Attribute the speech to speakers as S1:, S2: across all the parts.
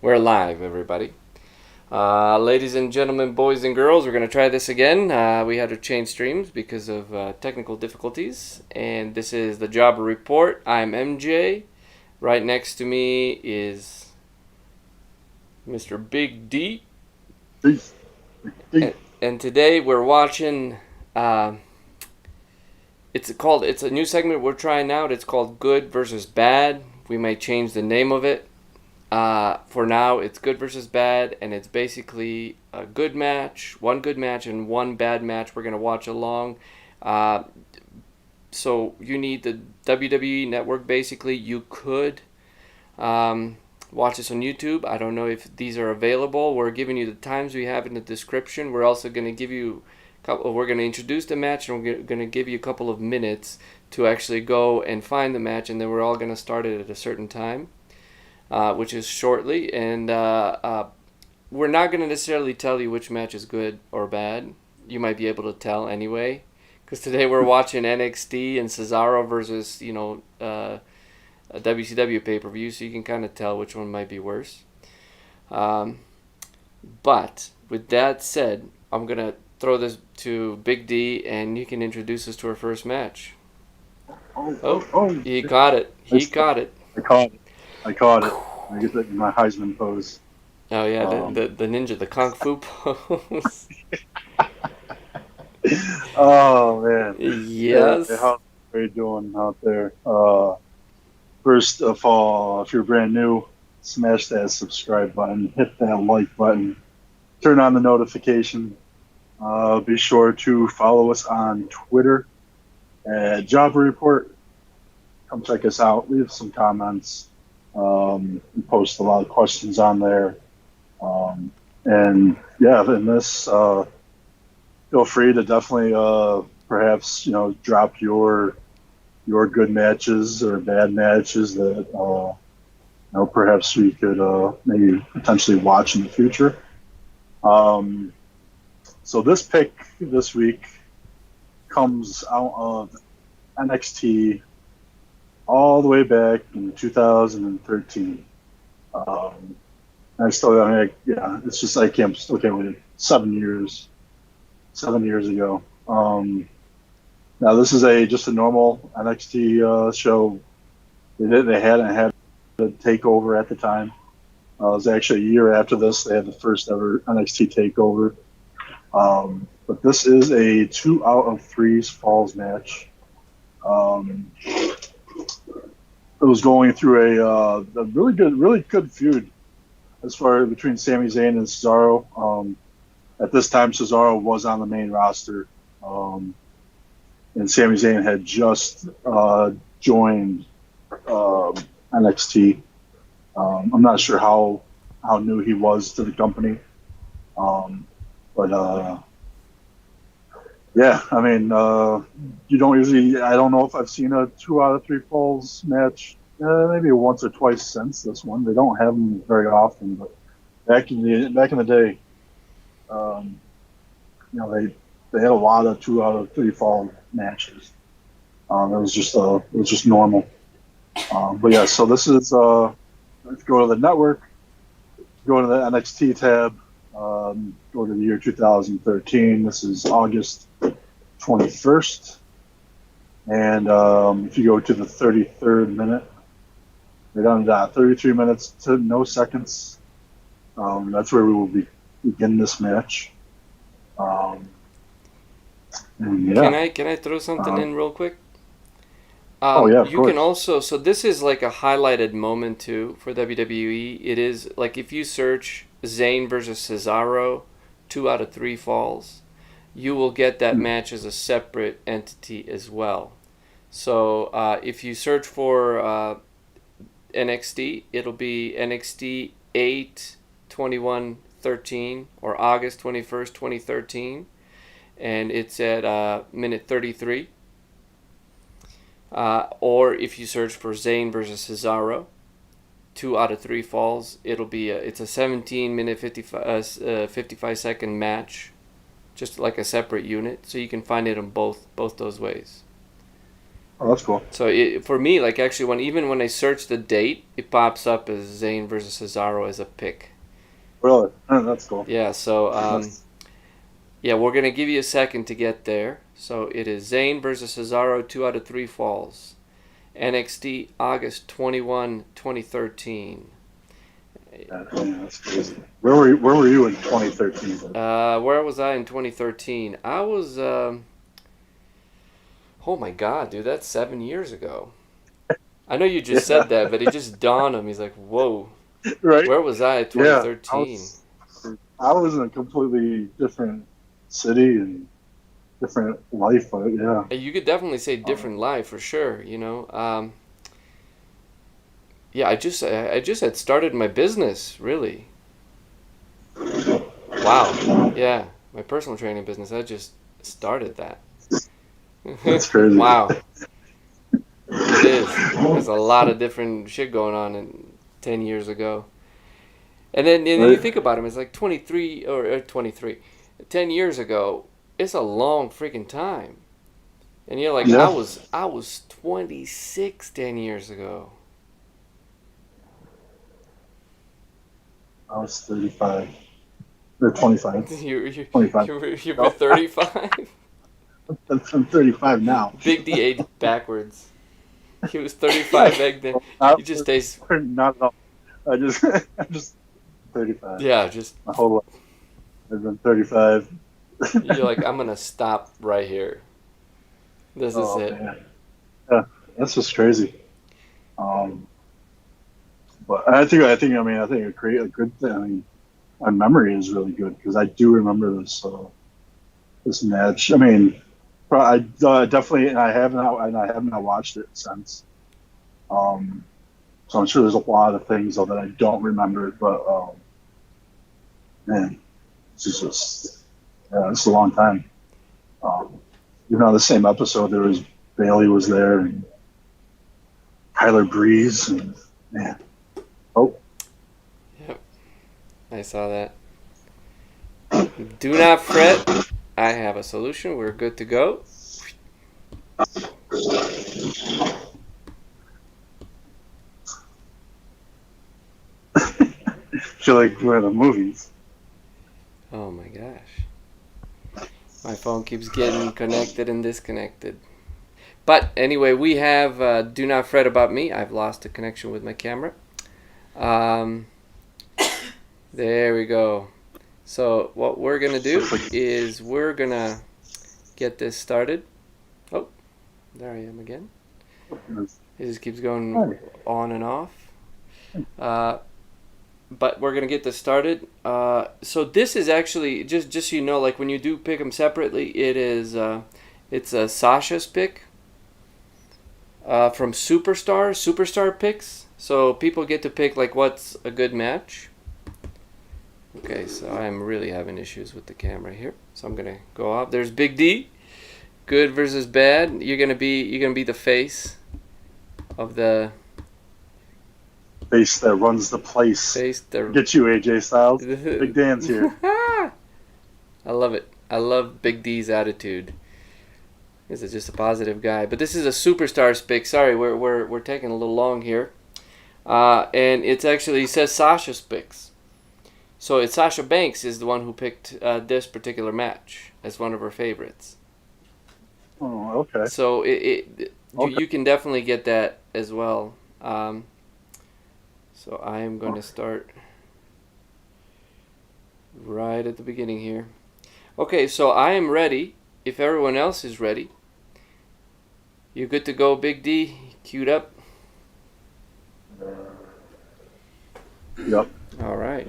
S1: We're live, everybody. Ladies and gentlemen, boys and girls, we're going to try this again. We had to change streams because of technical difficulties. And this is the Jobber Report. I'm MJ. Right next to me is Mr. Big D.
S2: Peace.
S1: And today we're watching... it's a new segment we're trying out. It's called Good versus Bad. We may change the name of it. For now, it's good versus bad, and it's basically a good match, one good match, and one bad match we're going to watch along. So you need the WWE Network, basically. You could watch this on YouTube. I don't know if these are available. We're giving you the times we have in the description. We're also going to give you we're going to introduce the match, and we're going to give you a couple of minutes to actually go and find the match, and then we're all going to start it at a certain time. Which is shortly, and we're not going to necessarily tell you which match is good or bad. You might be able to tell anyway, because today we're watching NXT and Cesaro versus, a WCW pay-per-view, so you can kind of tell which one might be worse. But with that said, I'm going to throw this to Big D, and you can introduce us to our first match. He caught it. He caught it.
S2: I caught it. I get that in my Heisman pose.
S1: Oh yeah, the ninja, the kung fu pose.
S2: Oh man.
S1: Yes.
S2: How are you doing out there? First of all, if you're brand new, smash that subscribe button, hit that like button, turn on the notification. Be sure to follow us on Twitter at Jobber Report. Come check us out. Leave some comments. We post a lot of questions on there. And yeah, in this, feel free to definitely perhaps drop your good matches or bad matches that perhaps we could maybe potentially watch in the future. So this pick this week comes out of NXT all the way back in 2013. It's just I still can't believe it. 7 years ago. Now this is just a normal NXT show. They hadn't had a takeover at the time. It was actually a year after this. They had the first ever NXT takeover. But this is a 2 out of 3 falls match. It was going through a really good feud as far between Sami Zayn and Cesaro. At this time, Cesaro was on the main roster, and Sami Zayn had just joined NXT. I'm not sure how new he was to the company, but yeah, I mean, you don't usually. I don't know if I've seen a 2 out of 3 falls match. Maybe once or twice since this one. They don't have them very often, but back in the day, they had a lot of 2 out of 3 fall matches. It was just normal. But yeah, so this is let's go to the network, go to the NXT tab. Go to the year 2013. This is August 21st. And if you go to the 33rd minute, we're down to 33 minutes to no seconds. That's where we will begin this match. And yeah.
S1: Can I throw something in real quick?
S2: Of
S1: you
S2: course.
S1: can also, so this is like a highlighted moment too for WWE. It is like if you search Zayn versus Cesaro, 2 out of 3 falls, you will get that match as a separate entity as well. So if you search for NXT, it'll be NXT 8/21/13 or August 21st, 2013, and it's at minute 33. Or if you search for Zayn versus Cesaro, 2 out of 3 falls, it'll be it's a 17-minute 55-second match, just like a separate unit, so you can find it in both those ways.
S2: Oh, that's cool.
S1: So for me, like actually, even when I search the date, it pops up as Zayn versus Cesaro as a pick.
S2: Really? That's cool.
S1: Yeah. So yeah, we're gonna give you a second to get there. So it is Zayn versus Cesaro, 2 out of 3 falls. NXT August 21, 2013.
S2: Yeah, that's crazy. Where were you in 2013?
S1: Where was I in 2013? I was. Oh my God, dude, that's 7 years ago. I know you just said that, but it just dawned on me. He's like, whoa,
S2: Right?
S1: where was I at
S2: Yeah,
S1: 2013?
S2: I was in a completely different city and different life, but yeah.
S1: You could definitely say different life for sure. Yeah, I just had started my business, really. Wow. Yeah, my personal training business. I just started that.
S2: That's crazy.
S1: Wow. It is. There's a lot of different shit going on in 10 years ago. And then you
S2: Right?
S1: think about him, it's like 23 or 23. 10 years ago, it's a long freaking time. And you're like,
S2: Yeah.
S1: I was 26 10 years ago.
S2: I was 35 or 25.
S1: You're
S2: 25.
S1: you're 35.
S2: I'm 35 now.
S1: Big D aged backwards. He was 35 back then. He just stays.
S2: Not at all. I'm just 35.
S1: Yeah, just.
S2: My whole life. I've been 35.
S1: You're like, I'm gonna stop right here. This is it.
S2: Man. Yeah, that's just crazy. But I think a good thing. I mean, my memory is really good because I do remember this match. I mean, I definitely, and I have not watched it since. So I'm sure there's a lot of things though that I don't remember. But man, it's a long time. Even on the same episode, there was Bailey was there and Tyler Breeze and man. Oh.
S1: Yep. I saw that. Do not fret. I have a solution. We're good to go.
S2: Feel like we're in the movies.
S1: Oh my gosh. My phone keeps getting connected and disconnected. But anyway, we have do not fret about me. I've lost the connection with my camera. There we go. So what we're going to do is we're going to get this started. Oh, there I am again. It just keeps going on and off. But we're going to get this started. So this is actually, just so you know, like when you do pick them separately, it's a Sasha's pick from Superstar picks. So people get to pick like what's a good match. Okay, so I'm really having issues with the camera here. So I'm going to go off. There's Big D. Good versus bad. You're going to be the face of the
S2: face that runs the place.
S1: Face that
S2: get you, AJ Styles. Big Dan's here.
S1: I love it. I love Big D's attitude. This is just a positive guy. But this is a Superstars pick. Sorry, we're taking a little long here. And it's actually, it says Sasha's picks. So it's Sasha Banks is the one who picked this particular match as one of her favorites.
S2: Oh, okay.
S1: So you can definitely get that as well. So I am going to start right at the beginning here. Okay, so I am ready. If everyone else is ready, you're good to go, Big D. Queued up.
S2: Yep.
S1: All right.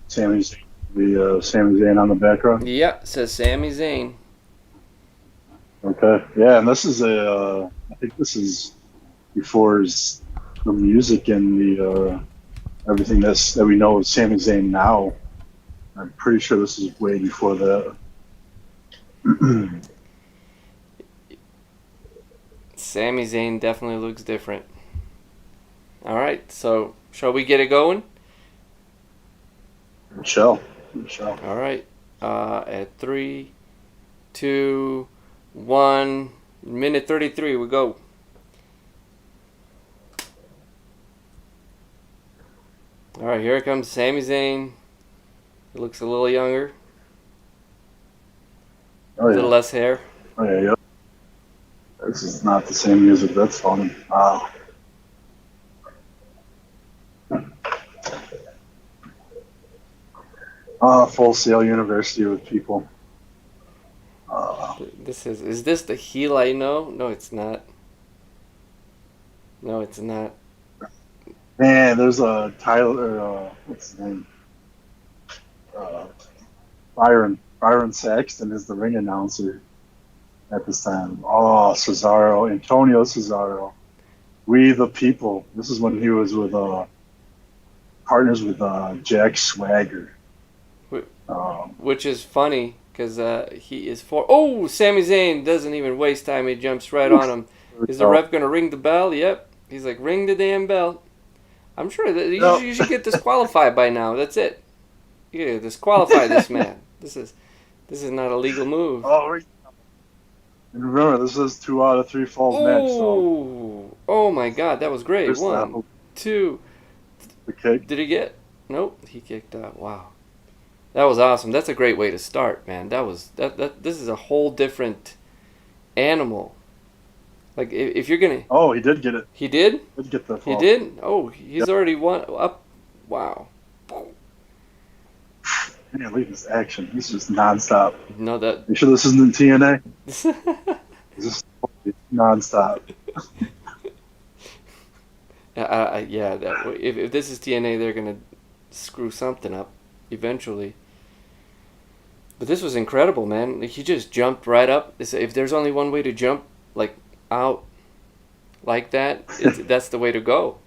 S2: Sami Zayn on the background.
S1: Yeah, it says Sami Zayn.
S2: Okay. Yeah, and this is I think this is before the music and the everything that we know of Sami Zayn now. I'm pretty sure this is way before that.
S1: Sami Zayn definitely looks different. All right, so shall we get it going?
S2: Michelle.
S1: All right. At 3, 2, 1, minute 33, we go. All right, here comes Sami Zayn. He looks a little younger,
S2: Oh
S1: a little
S2: yeah.
S1: less hair.
S2: Oh yeah. Yep. This is not the same music. That's funny. Wow. Full Sail University with people.
S1: This is this the heel I know? No, it's not. No, it's not.
S2: Man, there's a Tyler. What's his name? Uh, Byron Saxton is the ring announcer at this time. Oh, Cesaro, Antonio Cesaro. We the people. This is when he was with partners with Jack Swagger.
S1: Which is funny because he is for. Oh, Sami Zayn doesn't even waste time. He jumps right on him. Is the ref gonna ring the bell? Yep. He's like, ring the damn bell. I'm sure that you should get disqualified by now. That's it. You gotta disqualify this man. This is not a legal move.
S2: Oh, and remember, this is 2 out of 3 falls match. So.
S1: Oh my God, that was great. 1, 2.
S2: The kick.
S1: Did he get? Nope, he kicked out. Wow, that was awesome. That's a great way to start, man. This is a whole different animal. Like if you're gonna.
S2: Oh, he did get it.
S1: He did.
S2: He did get the fall.
S1: He did. Oh, he's already won up. Wow.
S2: Can't leave this action. He's just nonstop.
S1: No, that.
S2: You sure this isn't TNA? This is nonstop.
S1: Yeah. If this is TNA, they're gonna screw something up eventually. But this was incredible, man. Like, he just jumped right up. If there's only one way to jump, like out, like that, that's the way to go.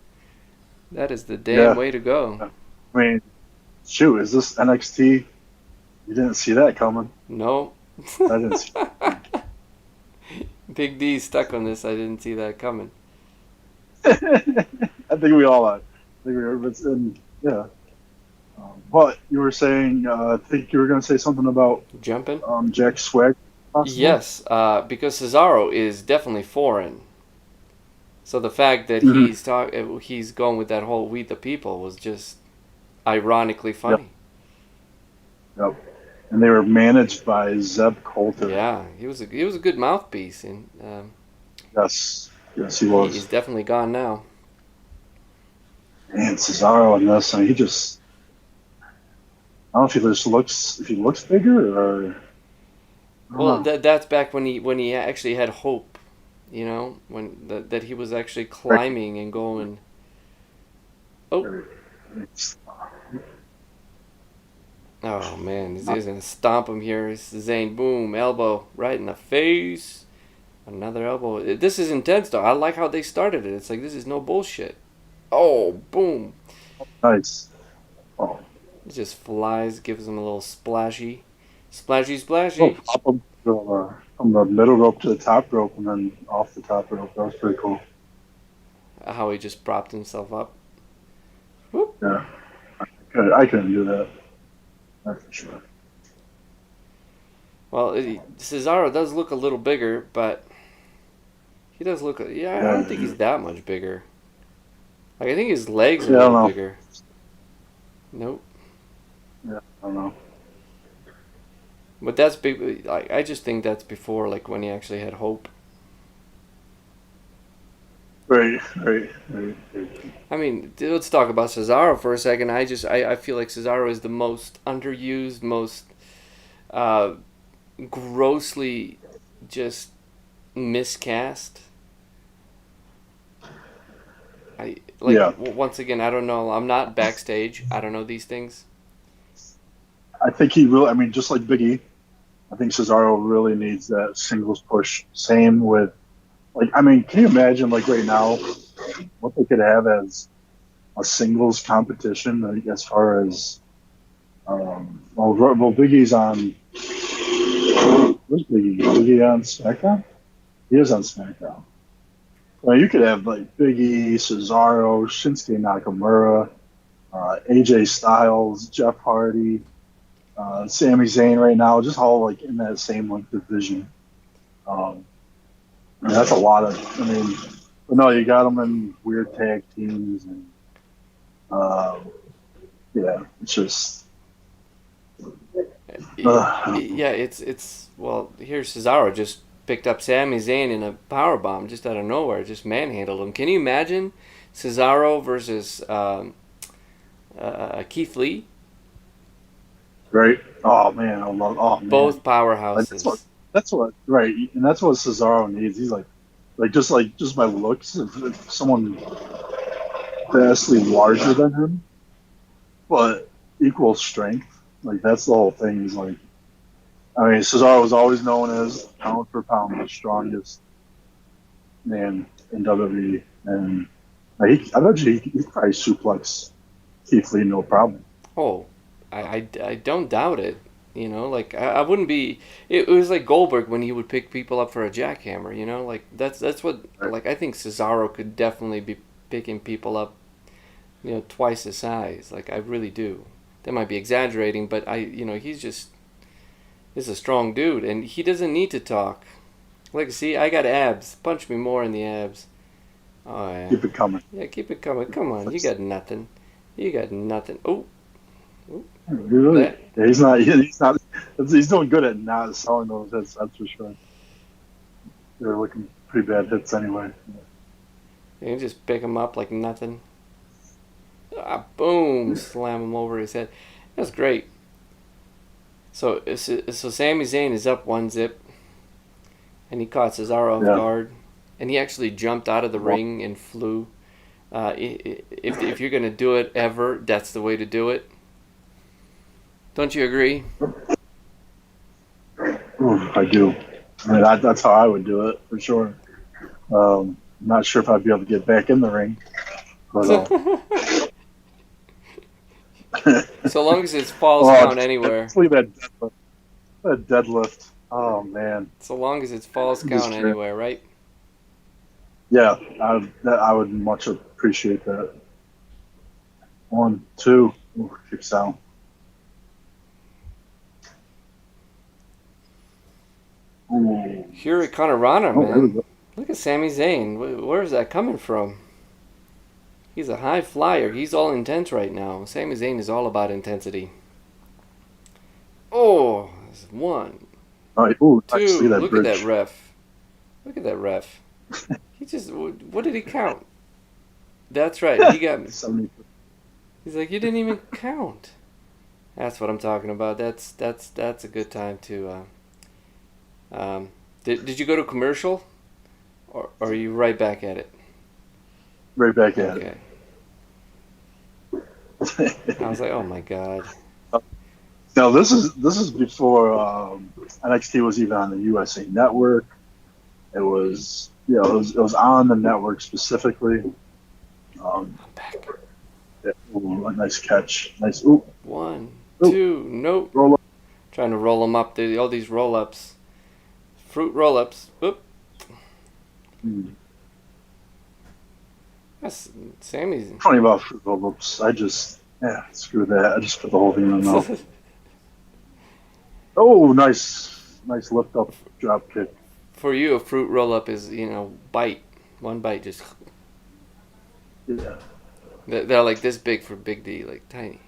S1: That is the damn way to go.
S2: I mean, shoot, is this NXT? You didn't see that coming.
S1: No.
S2: I didn't see that.
S1: Big D stuck on this. I didn't see that coming.
S2: I think we all are. Yeah. But you were saying, I think you were going to say something about
S1: jumping.
S2: Jack Swagger. Possibly?
S1: Yes, because Cesaro is definitely foreign. So the fact that he's going with that whole "we the people" was just ironically funny.
S2: Yep. And they were managed by Zeb Coulter.
S1: Yeah, he was a good mouthpiece, and
S2: yes, he was.
S1: He's definitely gone now.
S2: And Cesaro in this, I mean, he just. I don't know if he looks bigger or.
S1: Well, that's back when he actually had hope, you know, when that he was actually climbing and going. Oh. Oh man, he's gonna stomp him here. It's Zayn, boom, elbow right in the face. Another elbow. This is intense though. I like how they started it. It's like this is no bullshit. Oh, boom.
S2: Nice. Oh.
S1: It just flies, gives him a little splashy. Splashy.
S2: Oh, pop him from the middle rope to the top rope and then off the top rope. That was pretty cool.
S1: How he just propped himself up.
S2: Whoop. Yeah. I couldn't do that. That's for sure.
S1: Well, Cesaro does look a little bigger, but he does look. Yeah, I don't think he's that much bigger. Like I think his legs are a little bigger. Nope.
S2: Yeah, I don't know.
S1: But that's big. Like I just think that's before, like when he actually had hope.
S2: Right.
S1: I mean, let's talk about Cesaro for a second. I feel like Cesaro is the most underused, most grossly just miscast. Once again, I don't know. I'm not backstage. I don't know these things.
S2: I think he really. I mean, just like Big E, I think Cesaro really needs that singles push. Same with. Like, I mean, can you imagine, like, right now, what they could have as a singles competition, like, as far as, Big E's on, where's Big E? Big E on SmackDown? He is on SmackDown. Well, you could have, like, Big E, Cesaro, Shinsuke Nakamura, AJ Styles, Jeff Hardy, Sami Zayn right now, just all, like, in that same, like, division. And that's a lot of. I mean, but no, you got them in weird tag teams, and Yeah, it's just.
S1: Yeah, it's well. Here's Cesaro just picked up Sami Zayn in a power bomb just out of nowhere, just manhandled him. Can you imagine Cesaro versus Keith Lee?
S2: Right? Oh man, I love. Oh man,
S1: Both
S2: like
S1: powerhouses.
S2: that's what right, and that's what Cesaro needs. He's like just by looks, if someone vastly larger than him, but equal strength. Like that's the whole thing. Is like, I mean, Cesaro was always known as pound for pound the strongest man in WWE, and like, I bet you he probably suplex Keith Lee no problem.
S1: Oh, I don't doubt it. You know, like I wouldn't be. It was like Goldberg when he would pick people up for a jackhammer. You know, like that's what
S2: Right.
S1: like I think Cesaro could definitely be picking people up. You know, twice his size. Like I really do. That might be exaggerating, but he's a strong dude, and he doesn't need to talk. Like, see, I got abs. Punch me more in the abs. Oh yeah,
S2: Keep it coming.
S1: yeah. Keep it coming. Come on, you got nothing. You got nothing. Oh,
S2: Really?
S1: that.
S2: Yeah, he's not. He's not. He's doing good at not selling those hits. That's for sure. They're looking pretty bad hits anyway.
S1: You can just pick him up like nothing. Ah, boom! Slam him over his head. That's great. So Sami Zayn is up 1-zip, and he caught Cesaro off
S2: Yeah.
S1: guard, and he actually jumped out of the ring and flew. If you're gonna do it ever, that's the way to do it. Don't you agree?
S2: Ooh, I do. I mean, that's how I would do it for sure. I'm not sure if I'd be able to get back in the ring, but
S1: So long as it's falls
S2: oh,
S1: count anywhere.
S2: let's leave that deadlift. That deadlift. Oh man.
S1: So long as it's falls
S2: Just
S1: count
S2: true.
S1: anywhere, right?
S2: Yeah, I would much appreciate that. 1, 2. Ooh, kicks out. Ooh.
S1: Hurricanrana,
S2: Oh, there we
S1: man.
S2: go.
S1: Look at Sami Zayn. Where's that coming from? He's a high flyer. He's all intense right now. Sami Zayn is all about intensity. Oh, there's 1,
S2: Oh, ooh, I
S1: 2.
S2: see that
S1: Look
S2: bridge.
S1: at that ref. Look at that ref. He just. What did he count? That's right. He got me.
S2: 70.
S1: He's like, you didn't even count. That's what I'm talking about. That's a good time to. Did you go to commercial, or are you right back at it?
S2: Right back at
S1: Okay.
S2: it.
S1: I was like, oh my god.
S2: Now this is before NXT was even on the USA Network. It was it was on the network specifically.
S1: I'm back.
S2: Yeah, ooh, a nice catch, nice. Ooh,
S1: 1,
S2: Ooh.
S1: 2. Nope.
S2: roll up.
S1: Trying to roll them up. All these roll ups. Fruit roll ups. Oop. That's Sammy's.
S2: Funny about fruit roll ups. Screw that. I just put the whole thing in my mouth. Oh, nice lift up drop kick.
S1: For you, a fruit roll up is bite. One bite just.
S2: Yeah.
S1: They're like this big for Big D, like tiny.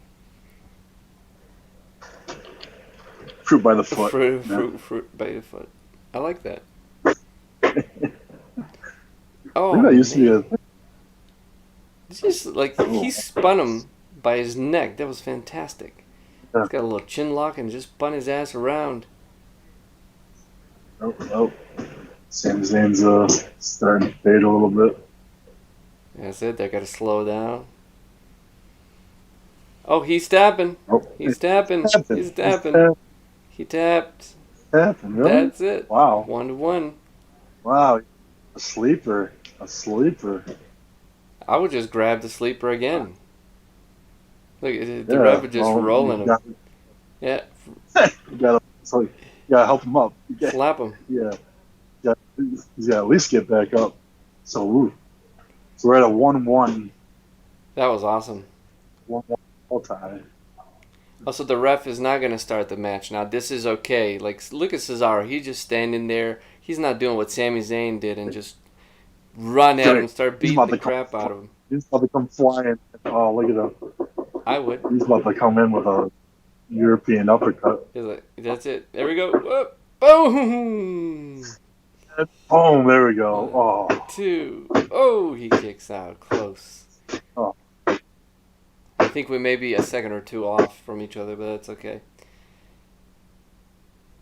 S2: Fruit by the foot.
S1: Fruit by the foot. I like that. Oh,
S2: I think that used to be
S1: man.
S2: a.
S1: It's just like he spun him by his neck. That was fantastic.
S2: Yeah.
S1: He's got a little chin lock and just spun his ass around.
S2: Oh. Sami Zayn's starting to fade a little bit.
S1: That's it. They got to slow down. Oh, he's tapping.
S2: Oh,
S1: He's tapping. He's tapping. He tapped.
S2: Tapping, really?
S1: That's it.
S2: Wow.
S1: 1-1.
S2: Wow. A sleeper.
S1: I would just grab the sleeper again. Look, the
S2: Yeah,
S1: ref is just
S2: well,
S1: rolling
S2: you
S1: him. Yeah,
S2: you gotta help him up.
S1: slap him.
S2: Yeah. He's got to at least get back up. So we're at a 1-1.
S1: That was awesome.
S2: 1-1 all time.
S1: Also, the ref is not going to start the match. Now, this is okay. Like, look at Cesaro. He's just standing there. He's not doing what Sami Zayn did and just run at him and start beating the crap out of him.
S2: He's about to come flying. Oh, look at him.
S1: I would.
S2: He's about to come in with a European uppercut.
S1: He's like, that's it. There we go. Whoop. Boom.
S2: Oh, there we go.
S1: 1,
S2: Oh.
S1: 2. Oh, he kicks out. Close.
S2: Oh.
S1: I think we may be a second or two off from each other, but that's okay.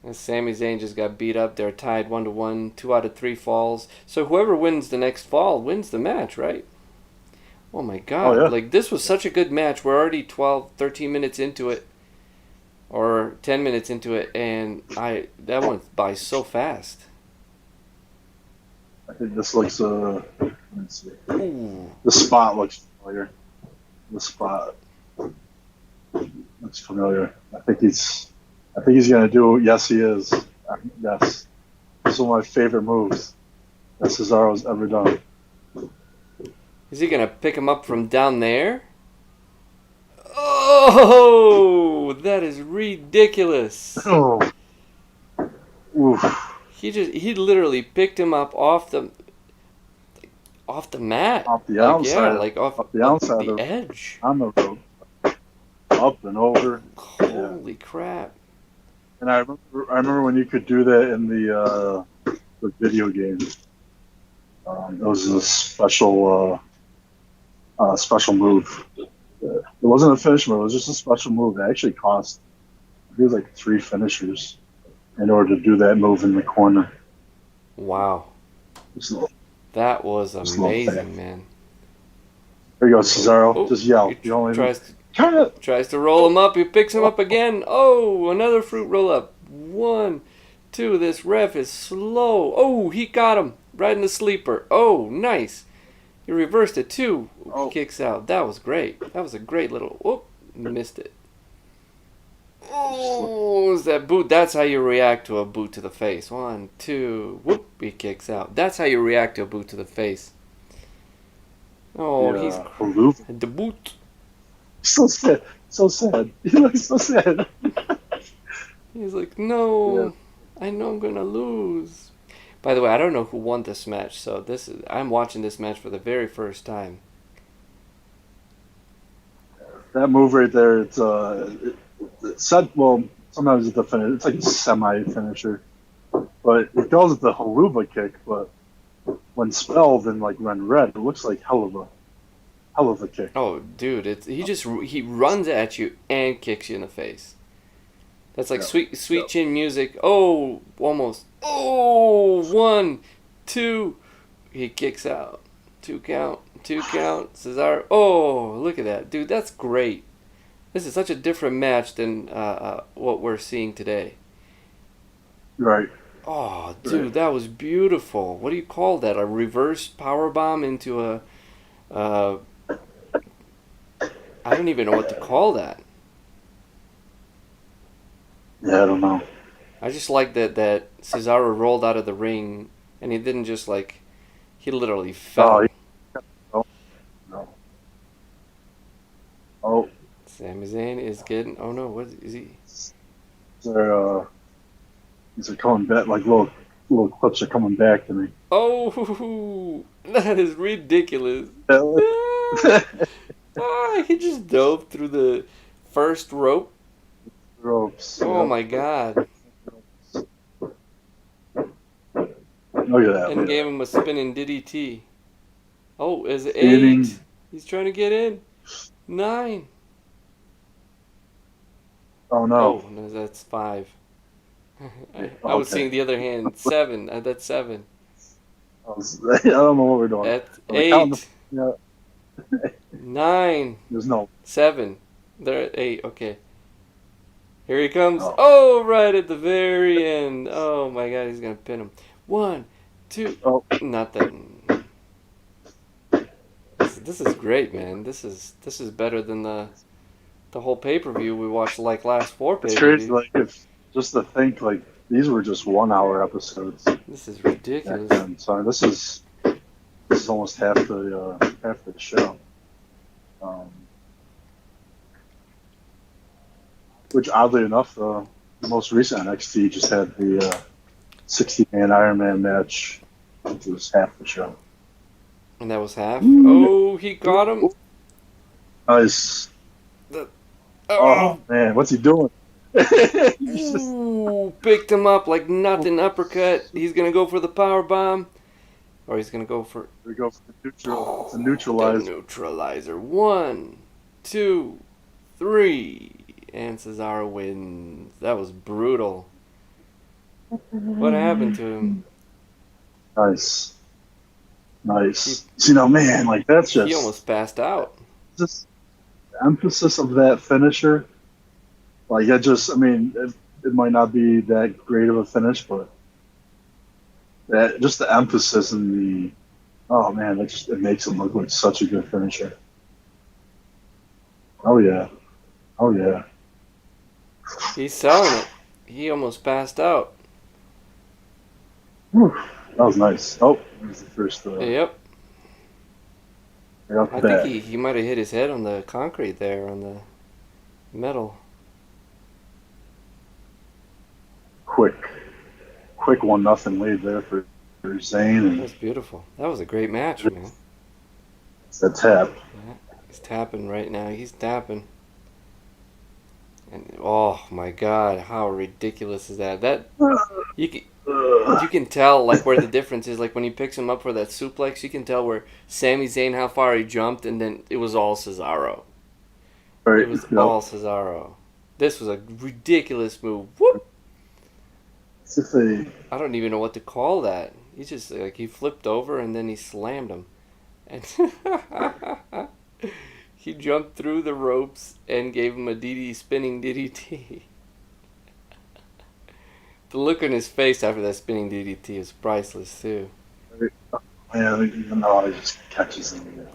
S1: And Sami Zayn just got beat up. They're tied 1-1. 2 out of 3 falls. So whoever wins the next fall wins the match, right? Oh my god.
S2: Oh, yeah.
S1: Like, this was such a good match. We're already 12, 13 minutes into it. Or 10 minutes into it. And that went by so fast.
S2: I think this looks, let's see.
S1: Ooh.
S2: The spot looks familiar. The spot looks familiar. I think he's gonna do. Yes, he is. Yes, this is one of my favorite moves that Cesaro's ever done.
S1: Is he going to pick him up from down there? Oh, that is ridiculous.
S2: Oh, oof.
S1: He literally picked him up off the mat.
S2: Off the outside.
S1: Yeah, like off
S2: the outside.
S1: The edge.
S2: On the rope. Up and over.
S1: Holy crap.
S2: And I remember when you could do that in the video game. It was a special move. It wasn't a finish move. It was just a special move. It actually cost, I think it was like 3 finishers in order to do that move in the corner.
S1: Wow. That was amazing, man.
S2: There you go, Cesaro.
S1: Oh,
S2: just yell.
S1: Tries to roll him up. He picks him up again. Oh, another fruit roll up. 1, 2. This ref is slow. Oh, he got him right in the sleeper. Oh, nice. He reversed it too.
S2: Oh.
S1: Kicks out. That was great. That was a great little. Whoop, missed it. Oh, is that boot? That's how you react to a boot to the face. 1, 2. Whoop, he kicks out. That's how you react to a boot to the face. Oh,
S2: yeah,
S1: he's the boot.
S2: So sad. So sad. He looks so sad.
S1: He's like, no, yeah. I know I'm gonna lose. By the way, I don't know who won this match, so I'm watching this match for the very first time.
S2: That move right there, it's well, sometimes it's a finish. It's like a semi-finisher, but it goes with the haluva kick. But when spelled and like when read, it looks like hell of a kick.
S1: Oh, dude, he runs at you and kicks you in the face. That's like sweet chin music. Oh, almost. Oh, 1, 2. He kicks out. 2 count. Cesaro. Oh, look at that, dude. That's great. This is such a different match than what we're seeing today.
S2: Right.
S1: Oh, dude, that was beautiful. What do you call that? A reverse powerbomb into a. I don't even know what to call that.
S2: Yeah, I don't know.
S1: I just like that Cesaro rolled out of the ring and he didn't just like. He literally fell.
S2: Oh.
S1: Sami Zayn is getting. Oh no, what is he?
S2: These are coming back. Like little clips are coming back to me.
S1: Oh, that is ridiculous. He just dove through the first rope.
S2: Ropes.
S1: Oh my god.
S2: Look at that.
S1: And gave him a spinning DDT. Oh, is it
S2: Spinning.
S1: 8? He's trying to get in. 9.
S2: Oh no.
S1: Oh, no, that's 5. I was seeing the other hand. 7. That's 7.
S2: I don't know what we're doing.
S1: That's 8.
S2: Yeah.
S1: 9.
S2: There's no
S1: 7. They're at 8. Okay. Here he comes. Oh, right at the very end. Oh my god, he's gonna pin him. 1, 2.
S2: Oh.
S1: Not that. This is great, man. This is better than the whole pay-per-view we watched like last 4 pay-per-views.
S2: It's crazy, like just to think like these were just 1-hour episodes.
S1: This is ridiculous.
S2: So this is almost half the show. Which oddly enough, the most recent NXT just had the 60-man Iron Man match, which was half the show.
S1: And that was half? Oh, he got him.
S2: Nice.
S1: Oh,
S2: man, what's he doing? He's just
S1: ooh, picked him up like nothing. Uppercut. He's gonna go for the power bomb, or he's gonna go for
S2: we go for the neutral. It's a
S1: the
S2: neutralizer.
S1: neutralizer. 1, 2, 3, and Cesaro wins. That was brutal. What happened to him?
S2: Nice. You know, man, like that's
S1: He almost passed out.
S2: just the emphasis of that finisher. Like I mean, it might not be that great of a finish, but that just the emphasis and the oh man, it makes him look like such a good finisher. Oh yeah, oh yeah.
S1: He's selling it. He almost passed out.
S2: Whew, that was nice. Oh, there's the first.
S1: Yep.
S2: Right off the
S1: I
S2: bat.
S1: think he might have hit his head on the concrete there, on the metal.
S2: Quick 1-0 lead there for Zayn,
S1: That
S2: and
S1: was beautiful. That was a great match, man.
S2: the tap.
S1: Yeah, he's tapping right now. He's tapping. And oh my God, how ridiculous is that? That you can tell like where the difference is. Like when he picks him up for that suplex, you can tell where Sami Zayn how far he jumped, and then it was all Cesaro.
S2: Right,
S1: It was all Cesaro. This was a ridiculous move. Whoop!
S2: It's just a
S1: I don't even know what to call that. He just like he flipped over and then he slammed him, and he jumped through the ropes and gave him a spinning DDT. The look on his face after that spinning DDT is priceless too.
S2: man, even though he just catches him.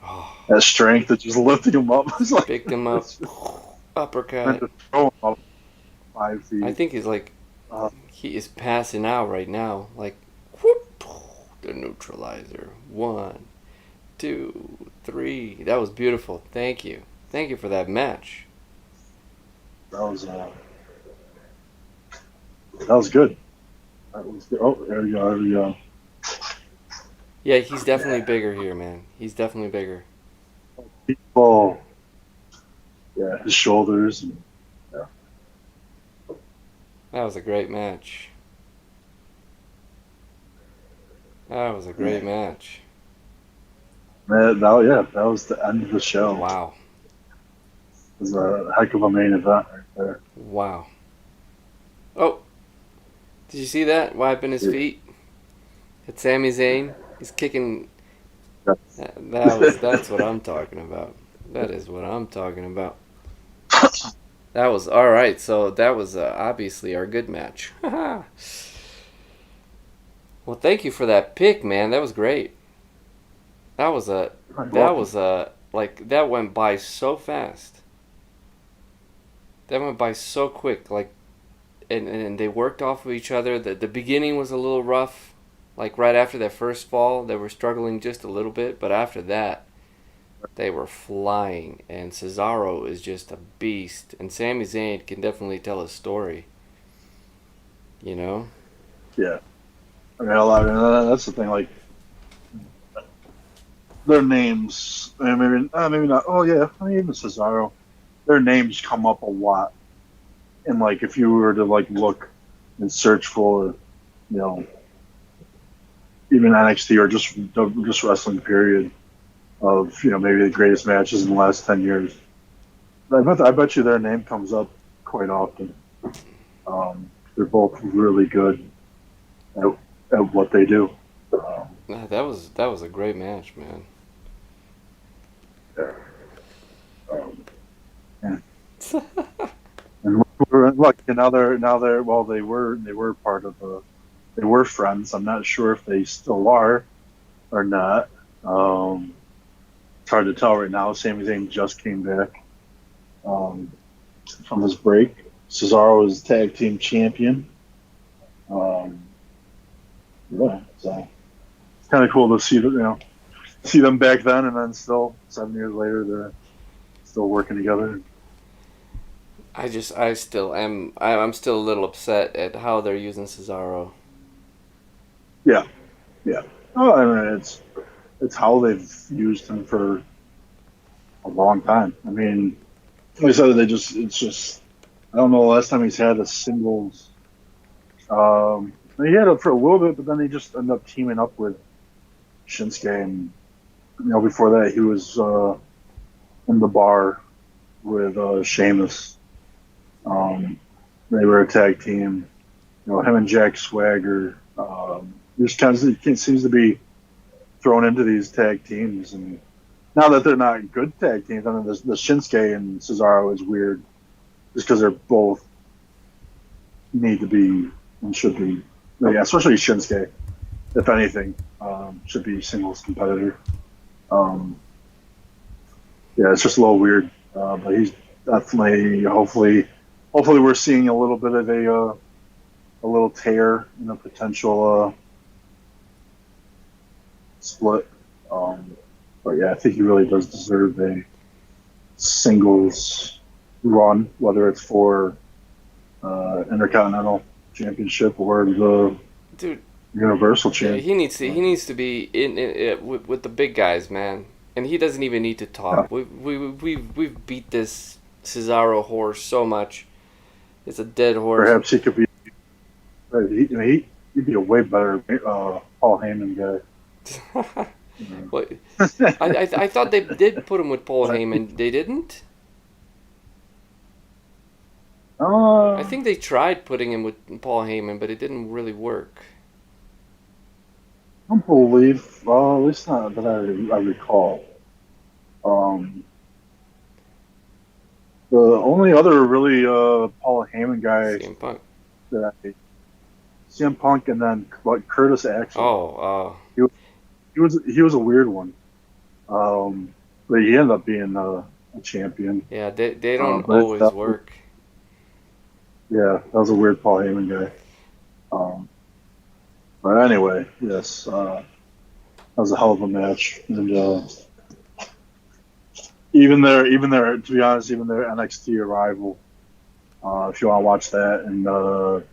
S1: Oh,
S2: That strength that just lifting him up. It's like
S1: picked him up, uppercut.
S2: meant to throw him up 5 feet.
S1: I think he's like
S2: Uh,
S1: he is passing out right now. Like whoop, the neutralizer. 1, 2, 3. That was beautiful. Thank you for that match.
S2: that was good. That was good. Oh, there we go. There we go.
S1: Yeah, he's definitely bigger here, man. He's definitely bigger.
S2: People, yeah, his shoulders. And, yeah.
S1: That was a great match. That was a great match.
S2: That was the end of the show.
S1: Wow.
S2: It was a heck of a main event right there.
S1: Wow. Oh, did you see that? Wiping his feet at Sami Zayn. He's kicking. That's what I'm talking about. That is what I'm talking about. That was all right. So that was obviously our good match. Well, thank you for that pick, man. That was great. That was like that went by so fast. That went by so quick. Like, and they worked off of each other. The beginning was a little rough. Like right after that first fall, they were struggling just a little bit, but after that, they were flying. And Cesaro is just a beast, and Sami Zayn can definitely tell a story. You know?
S2: Yeah. I mean, that's the thing. Like their names, I mean, maybe not. Oh yeah, I mean, even Cesaro, their names come up a lot. And like, if you were to like look and search for, you know, even NXT or just wrestling period of maybe the greatest matches in the last 10 years, I bet you their name comes up quite often. They're both really good at what they do.
S1: That was a great match, man.
S2: Yeah. Yeah. And look, now they're well, they were part of they were friends. I'm not sure if they still are or not. It's hard to tell right now. Sami Zayn just came back from his break. Cesaro is tag team champion. Yeah, so it's kind of cool to see them back then, and then still 7 years later they're still working together.
S1: I'm still a little upset at how they're using Cesaro.
S2: Yeah. Oh, I mean, it's how they've used him for a long time. I mean, Like I said, it's just I don't know the last time he's had a singles. He had it for a little bit, but then he just ended up teaming up with Shinsuke, and before that he was in the bar with Sheamus. They were a tag team. Him and Jack Swagger. Just kind of seems to be thrown into these tag teams, and now that they're not good tag teams, I mean, the Shinsuke and Cesaro is weird, just because they're both need to be and should be, yeah, especially Shinsuke, if anything, should be singles competitor. Yeah, it's just a little weird, but he's definitely, hopefully, we're seeing a little bit of a little tear in a potential split. But yeah, I think he really does deserve a singles run, whether it's for Intercontinental Championship or the
S1: Dude,
S2: Universal
S1: yeah,
S2: Championship.
S1: he needs to be in with the big guys, man. And he doesn't even need to talk.
S2: Yeah.
S1: We've beat this Cesaro horse so much. It's a dead horse.
S2: Perhaps he could be. He'd be a way better Paul Heyman guy.
S1: What? I thought they did put him with Paul Heyman. They didn't? I think they tried putting him with Paul Heyman, but it didn't really work.
S2: I don't believe, well, at least not that I recall. The only other really Paul Heyman guy
S1: CM Punk.
S2: that CM Punk, and then Curtis Axel.
S1: Oh,
S2: He was a weird one. But he ended up being a champion.
S1: yeah, they don't
S2: But
S1: always
S2: that
S1: work.
S2: Yeah, that was a weird Paul Heyman guy. But anyway, yes, that was a hell of a match, and even their, to be honest, even their NXT arrival, if you want to watch that, and no,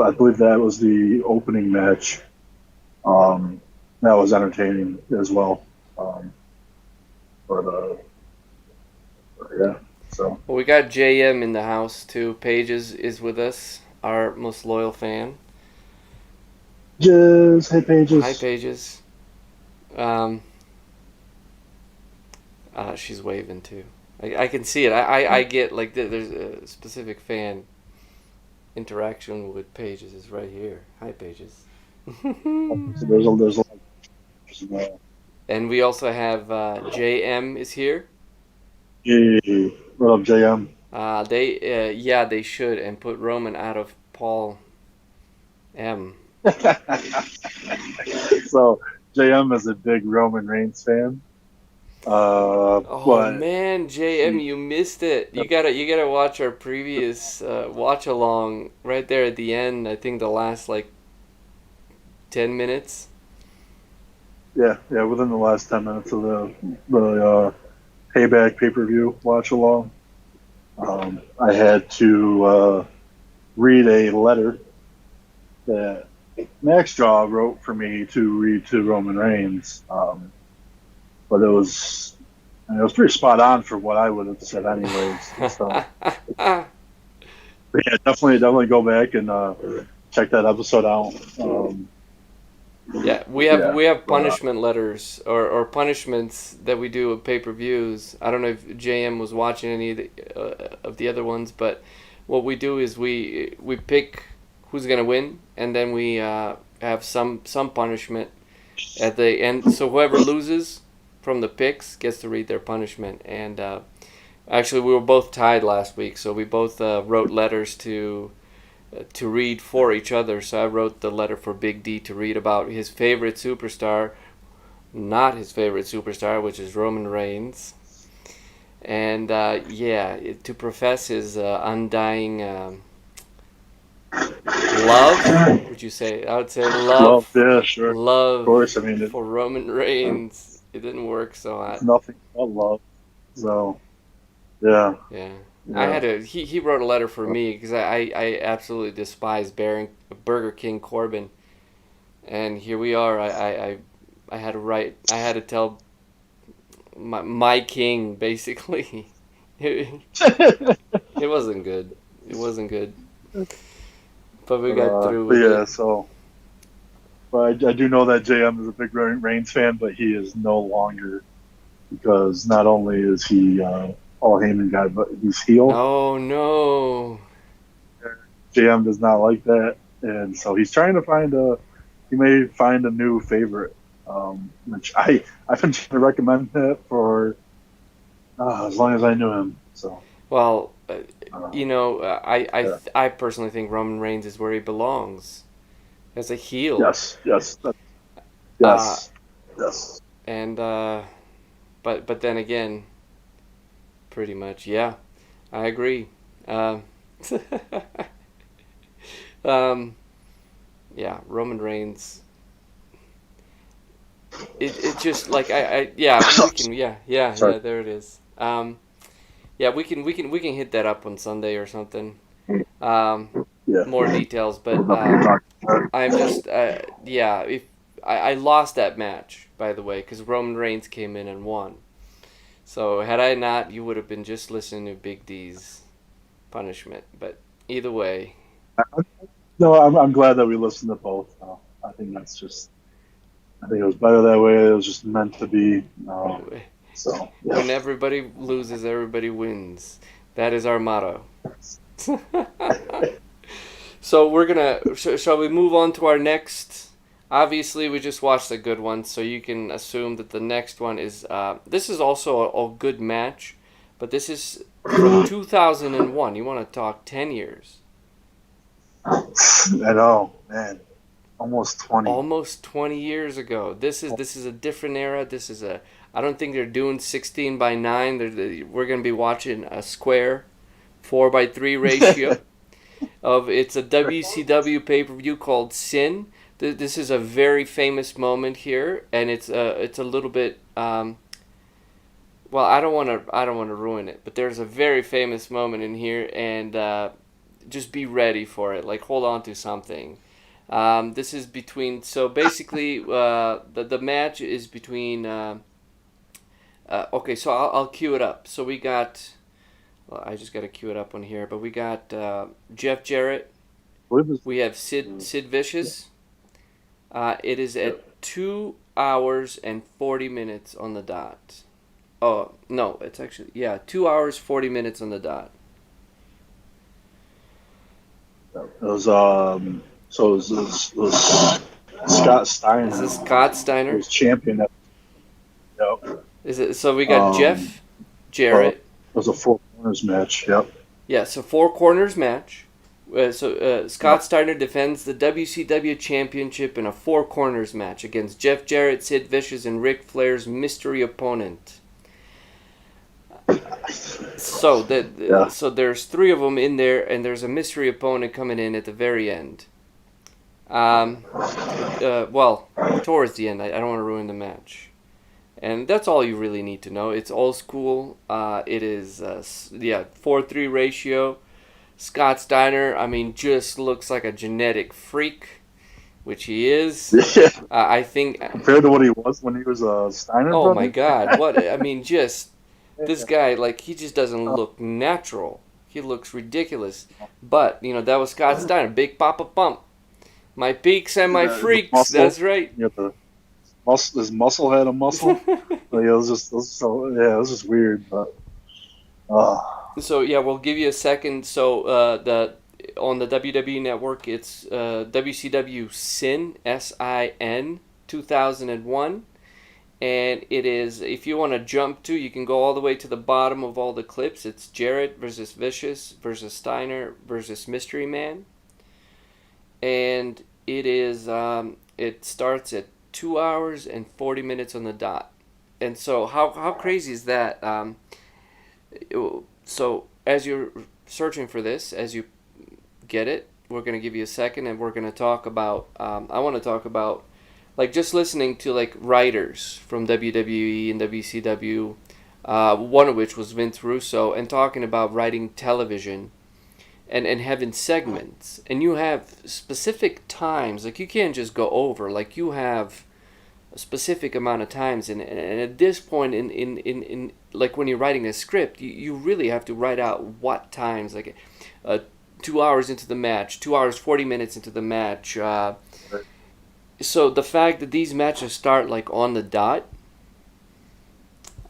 S2: I believe that was the opening match. That was entertaining as well. Yeah, so.
S1: Well, we got JM in the house too. Paige is with us, our most loyal fan.
S2: Pages, hey Pages.
S1: Hi, Pages. She's waving too. I can see it. I get like there's a specific fan interaction with Pages is right here. Hi, Pages.
S2: So there's a lot.
S1: And we also have JM is here.
S2: Yeah, what up, JM?
S1: They should and put Roman out of Paul M.
S2: So JM is a big Roman Reigns fan.
S1: Oh man, JM, you missed it. You gotta watch our previous watch along right there at the end. I think the last like 10 minutes.
S2: Yeah, within the last 10 minutes of the Payback pay-per-view watch along, I had to read a letter that Max Jaw wrote for me to read to Roman Reigns, but it was pretty spot on for what I would have said anyways. So, yeah, definitely go back and check that episode out.
S1: Yeah, we have punishment letters or punishments that we do with pay-per-views. I don't know if JM was watching any of the other ones, but what we do is we pick who's gonna win, and then we have some punishment at the end. So whoever loses from the picks gets to read their punishment. And actually, we were both tied last week, so we both wrote letters to read for each other. So I wrote the letter for Big D to read about his favorite superstar, not his favorite superstar, which is Roman Reigns. And to profess his undying love, would you say? I would say love.
S2: Yeah, sure.
S1: Love,
S2: of course. I mean,
S1: for Roman Reigns. It didn't work, so
S2: it's nothing but love. So, yeah.
S1: Yeah. I had he wrote a letter for me because I absolutely despise Burger King Corbin, and here we are. I had to write. I had to tell my king basically It wasn't good. It wasn't good. But we got through with
S2: yeah,
S1: it.
S2: so. But I do know that JM is a big Reigns fan, but he is no longer, because not only is he Paul Heyman guy, but he's heel.
S1: Oh no.
S2: JM does not like that, and so he's trying to he may find a new favorite, which I've been trying to recommend that for as long as I knew him. So
S1: Well,
S2: yeah.
S1: I personally think Roman Reigns is where he belongs as a heel.
S2: Yes, yes,
S1: Uh,
S2: yes.
S1: and but then again, pretty much, yeah, I agree. Um, yeah, Roman Reigns. It just like yeah, we can yeah
S2: Sorry.
S1: there it is. Yeah, we can hit that up on Sunday or something.
S2: Yeah.
S1: More details, but I'm just yeah. If I lost that match, by the way, because Roman Reigns came in and won. So had I not, you would have been just listening to Big D's punishment. But either way,
S2: No, I'm glad that we listened to both. I think I think it was better that way. It was just meant to be. So yeah.
S1: when everybody loses, everybody wins. That is our motto. So we're gonna. Shall we move on to our next? Obviously, we just watched a good one, so you can assume that the next one is. This is also a good match, but this is from 2001. You want to talk 10 years?
S2: I know, man. Almost 20.
S1: Almost 20 years ago. This is a different era. This is a. I don't think they're doing 16:9. We're gonna be watching a square 4:3 ratio. It's a WCW pay-per-view called Sin. This is a very famous moment here, and it's a little bit well, I don't want to ruin it, but there's a very famous moment in here, and just be ready for it. Like, hold on to something. This is between, so basically the match is between okay, so I'll cue it up. So we got, well, I just got to cue it up on here, but we got Jeff Jarrett. We have Sid Vicious. It is at 2 hours and 40 minutes on the dot. Oh, no, it's actually, 2 hours, 40 minutes on the dot.
S2: It was, so it was Scott Steiner.
S1: Is this Scott Steiner?
S2: He was champion.
S1: Is it, so we got Jeff Jarrett.
S2: It was a four corners match, yep.
S1: Yeah, so 4 corners match. Scott Steiner defends the WCW Championship in a 4 corners match against Jeff Jarrett, Sid Vicious, and Ric Flair's mystery opponent. So so there's 3 of them in there, and there's a mystery opponent coming in at the very end. Well, towards the end. I don't want to ruin the match. And that's all you really need to know. It's old school. It is 4:3 ratio. Scott Steiner, I mean, just looks like a genetic freak, which he is. I think
S2: compared to what he was when he was a Steiner.
S1: Oh
S2: brother?
S1: my God! What I mean, just this guy, like, he just doesn't look natural. He looks ridiculous. But that was Scott Steiner, Big Papa Pump, my peaks and my freaks. That's right.
S2: His muscle had a muscle. It was just weird, but.
S1: So we'll give you a second. So on the WWE Network, it's WCW SIN SIN 2001, and it is, if you want to jump to, you can go all the way to the bottom of all the clips. It's Jarrett versus Vicious versus Steiner versus Mystery Man, and it is it starts at 2 hours and 40 minutes on the dot. And so how crazy is that? So as you're searching for this, as you get it, we're going to give you a second, and we're going to talk about, I want to talk about, like, just listening to, like, writers from WWE and WCW, one of which was Vince Russo, and talking about writing television and having segments. And you have specific times, like, you can't just go over, like, you have a specific amount of times, and at this point in like when you're writing a script, you really have to write out what times, like 2 hours into the match, 2 hours 40 minutes into the match. So the fact that these matches start like on the dot,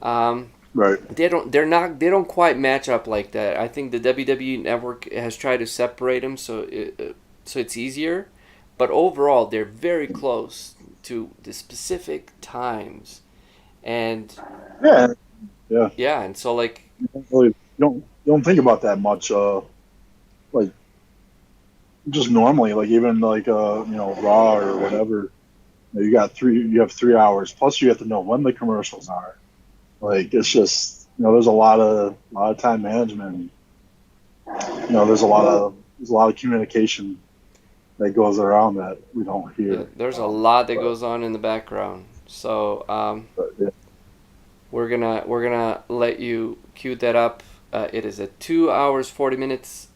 S2: right.
S1: they don't quite match up like that. I think the WWE Network has tried to separate them so it's easier, but overall they're very close to the specific times, and
S2: Yeah,
S1: and so like
S2: you don't think about that much. Like just normally, like even like Raw or whatever. You have 3 hours. Plus, you have to know when the commercials are. Like it's just there's a lot of time management. There's a lot of communication that goes around that we don't hear.
S1: there's a lot that goes on in the background. So we're gonna let you cue that up. It is at 2 hours 40 minutes.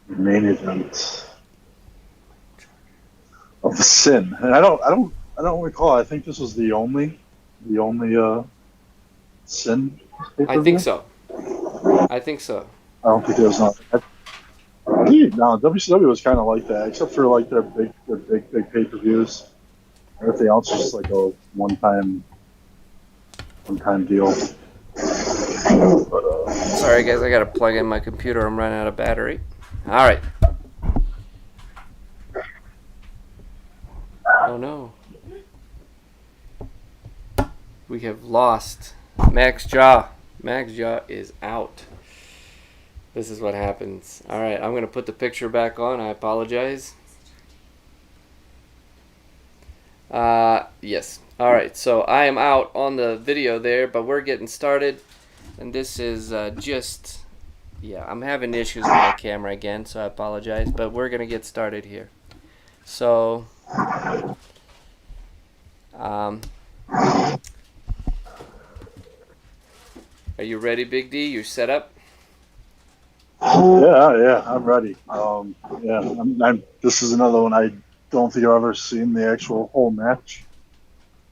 S2: Main event of the Sin, and I don't recall. I think this was the only Sin.
S1: I think so. I
S2: don't think there was not. No, WCW was kind of like that, except for like their big pay-per-views. Everything else was just like a one-time deal. But,
S1: sorry guys, I gotta plug in my computer. I'm running out of battery. All right. Oh no. We have lost Max Jaw. Max Jaw is out. This is what happens. All right, I'm gonna put the picture back on. I apologize. Yes. All right, so I am out on the video there, but we're getting started, and this is just, yeah, I'm having issues with my camera again, so I apologize, but we're gonna get started here. So, are you ready, Big D? You set up?
S2: Yeah, I'm ready. This is another one I don't think I've ever seen the actual whole match.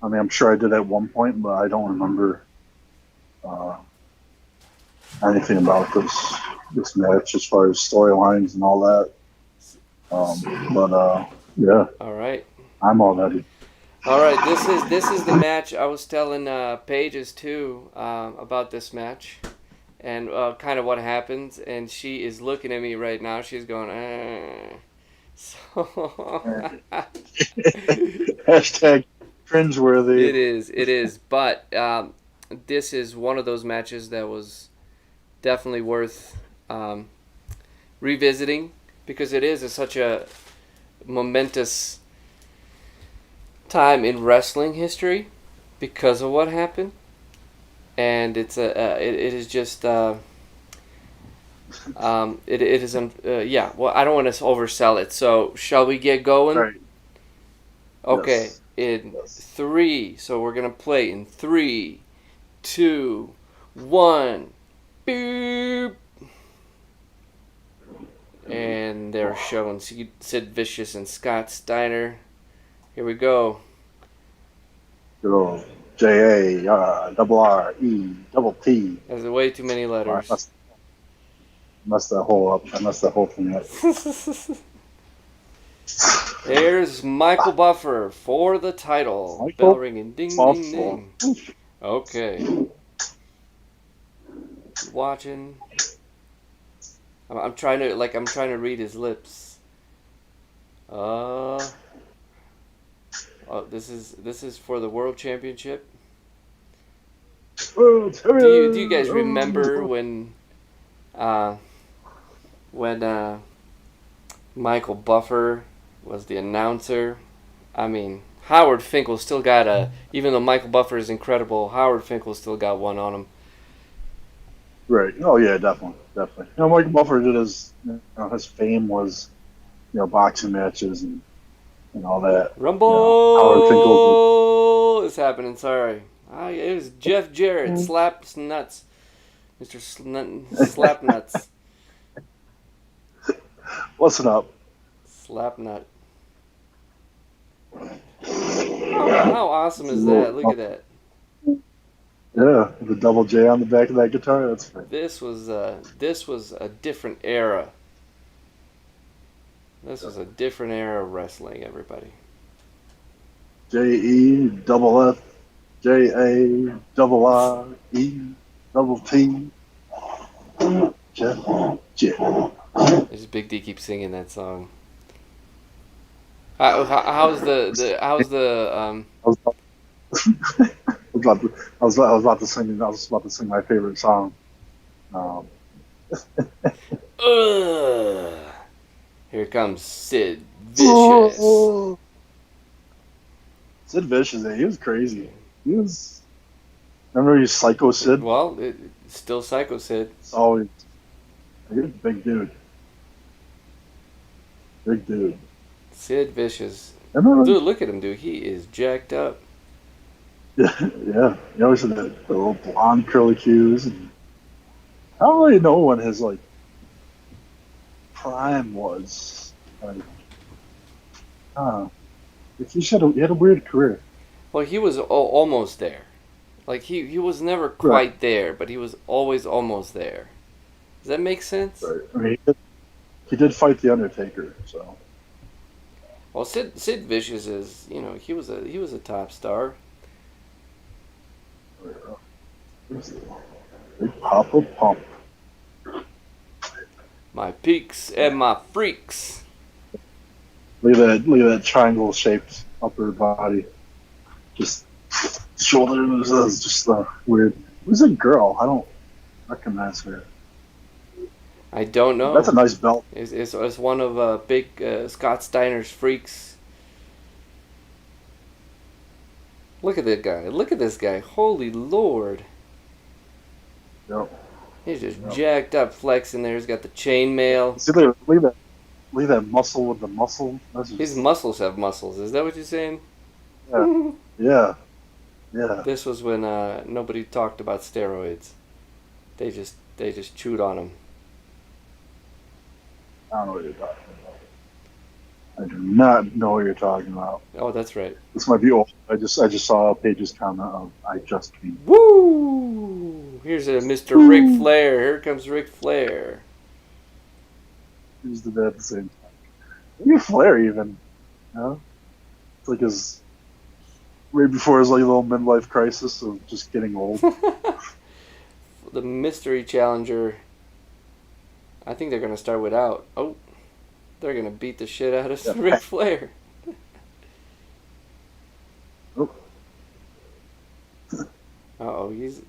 S2: I mean, I'm sure I did at one point, but I don't remember anything about this match as far as storylines and all that. Yeah.
S1: All right.
S2: I'm all ready.
S1: All right. This is the match. I was telling Pages too about this match, and kind of what happens. And she is looking at me right now. She's going, So.
S2: Hashtag cringeworthy.
S1: It is. But this is one of those matches that was definitely worth revisiting, because it is such a momentous time in wrestling history because of what happened, and it is just it is yeah. Well, I don't want to oversell it. So shall we get going?
S2: Right.
S1: Okay.
S2: Yes.
S1: In 3. So we're gonna play in 3, 2, 1. Boop. And they're showing Sid Vicious and Scott Steiner. Here we go.
S2: Good old JARRET.
S1: There's way too many letters.
S2: I messed that whole thing up.
S1: There's Michael Buffer for the title.
S2: Michael
S1: Bell ringing. Ding, ding, ding. Okay. Watching. I'm trying to read his lips. Oh, this is for the World Championship. Do you guys remember when Michael Buffer was the announcer? I mean, Howard Finkel still got even though Michael Buffer is incredible, Howard Finkel still got one on him.
S2: Right. Oh yeah, definitely. Michael Buffer did his fame was, boxing matches and all that.
S1: Rumble
S2: Howard Finkel
S1: is happening. Sorry, it was Jeff Jarrett. Slaps nuts, Mr. Slap nuts.
S2: Listen up.
S1: Slap nut. How awesome is that? Look at that.
S2: Yeah, the double J on the back of that guitar. That's great.
S1: This was a different era. This was a different era of wrestling, everybody.
S2: J-E, double F, J-A, double R, E, double T, J, J.
S1: There's Big D keeps singing that song. How's the
S2: I was about to sing my favorite song.
S1: Here comes Sid Vicious.
S2: Sid Vicious, he was crazy. Remember he's Psycho Sid?
S1: Well, it's still Psycho Sid.
S2: It's always, he was a big dude. Big dude.
S1: Sid Vicious.
S2: Remember?
S1: Dude, look at him, dude. He is jacked up.
S2: Yeah. He always had the little blonde curly cues. And I don't really know when his prime was. He had a weird career.
S1: Well, he was almost there. Like he was never quite there, but he was always almost there. Does that make sense?
S2: Right. I mean, he did fight the Undertaker, so.
S1: Well, Sid Vicious is, he was a top star.
S2: Big Papa Pump.
S1: My peaks and my freaks.
S2: Look at that triangle shaped upper body. Just shoulders is just weird. Who's a girl? I don't recognize her.
S1: I don't know.
S2: That's a nice belt.
S1: It's one of big Scott Steiner's freaks. Look at that guy. Look at this guy. Holy Lord.
S2: Yep.
S1: He's just jacked up, flexing there. He's got the chainmail.
S2: See, leave that muscle with the muscle.
S1: His muscles have muscles. Is that what you're saying?
S2: Yeah.
S1: This was when nobody talked about steroids. They just chewed on them.
S2: I don't know what you're talking about. I do not know what you're talking about.
S1: Oh, that's right.
S2: This might be old. I just saw Paige's comment of I just came.
S1: Woo! Here's a Mr. Ric Flair. Here comes Ric Flair.
S2: Who's the bad at the same time? Maybe Flair even. It's like his right before his little midlife crisis of just getting old.
S1: The mystery challenger. I think they're gonna start without. Oh, they're gonna beat the shit out of Ric Flair. He's.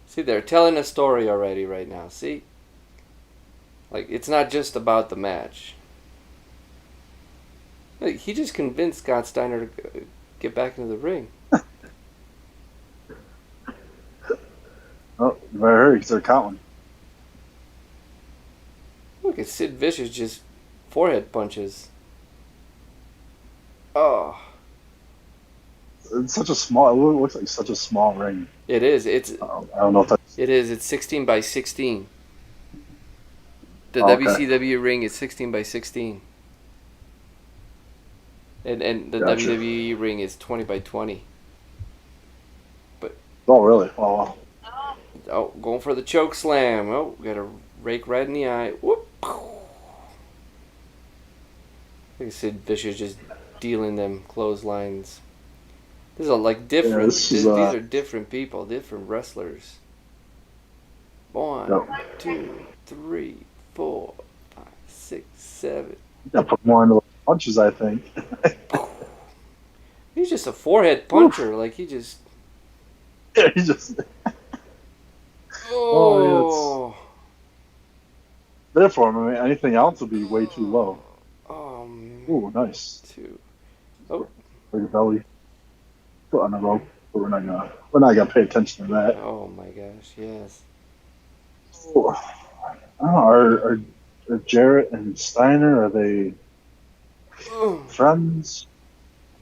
S1: See, they're telling a story already right now. See, like it's not just about the match. Like, he just convinced Scott Steiner to get back into the ring.
S2: Oh, you better hurry because they're counting.
S1: Look at Sid Vicious just forehead punches. Oh.
S2: It's such a small. It looks like such a small ring.
S1: It is.
S2: I don't know if that's.
S1: It is. It's 16 by 16. The WCW ring is 16 by 16. And the
S2: Gotcha.
S1: WWE ring is 20 by 20. But.
S2: Oh really? Oh.
S1: Oh, going for the choke slam. Oh, got a rake right in the eye. Whoop. Look at Sid Vicious just dealing them clotheslines. These are like different.
S2: Yeah,
S1: these are different people, different wrestlers. 1, 2, 3, 4, 5, 6, 7.
S2: Yeah, put more into the punches, I think.
S1: He's just a forehead puncher. Like he just.
S2: Yeah, he just.
S1: Oh.
S2: Therefore, I mean, anything else would be way too low. Ooh, nice.
S1: 2. Oh.
S2: For your belly. Foot on the rope, but we're not gonna pay attention to that.
S1: Oh my gosh, yes.
S2: Ooh. I don't know, are Jarrett and Steiner, are they friends?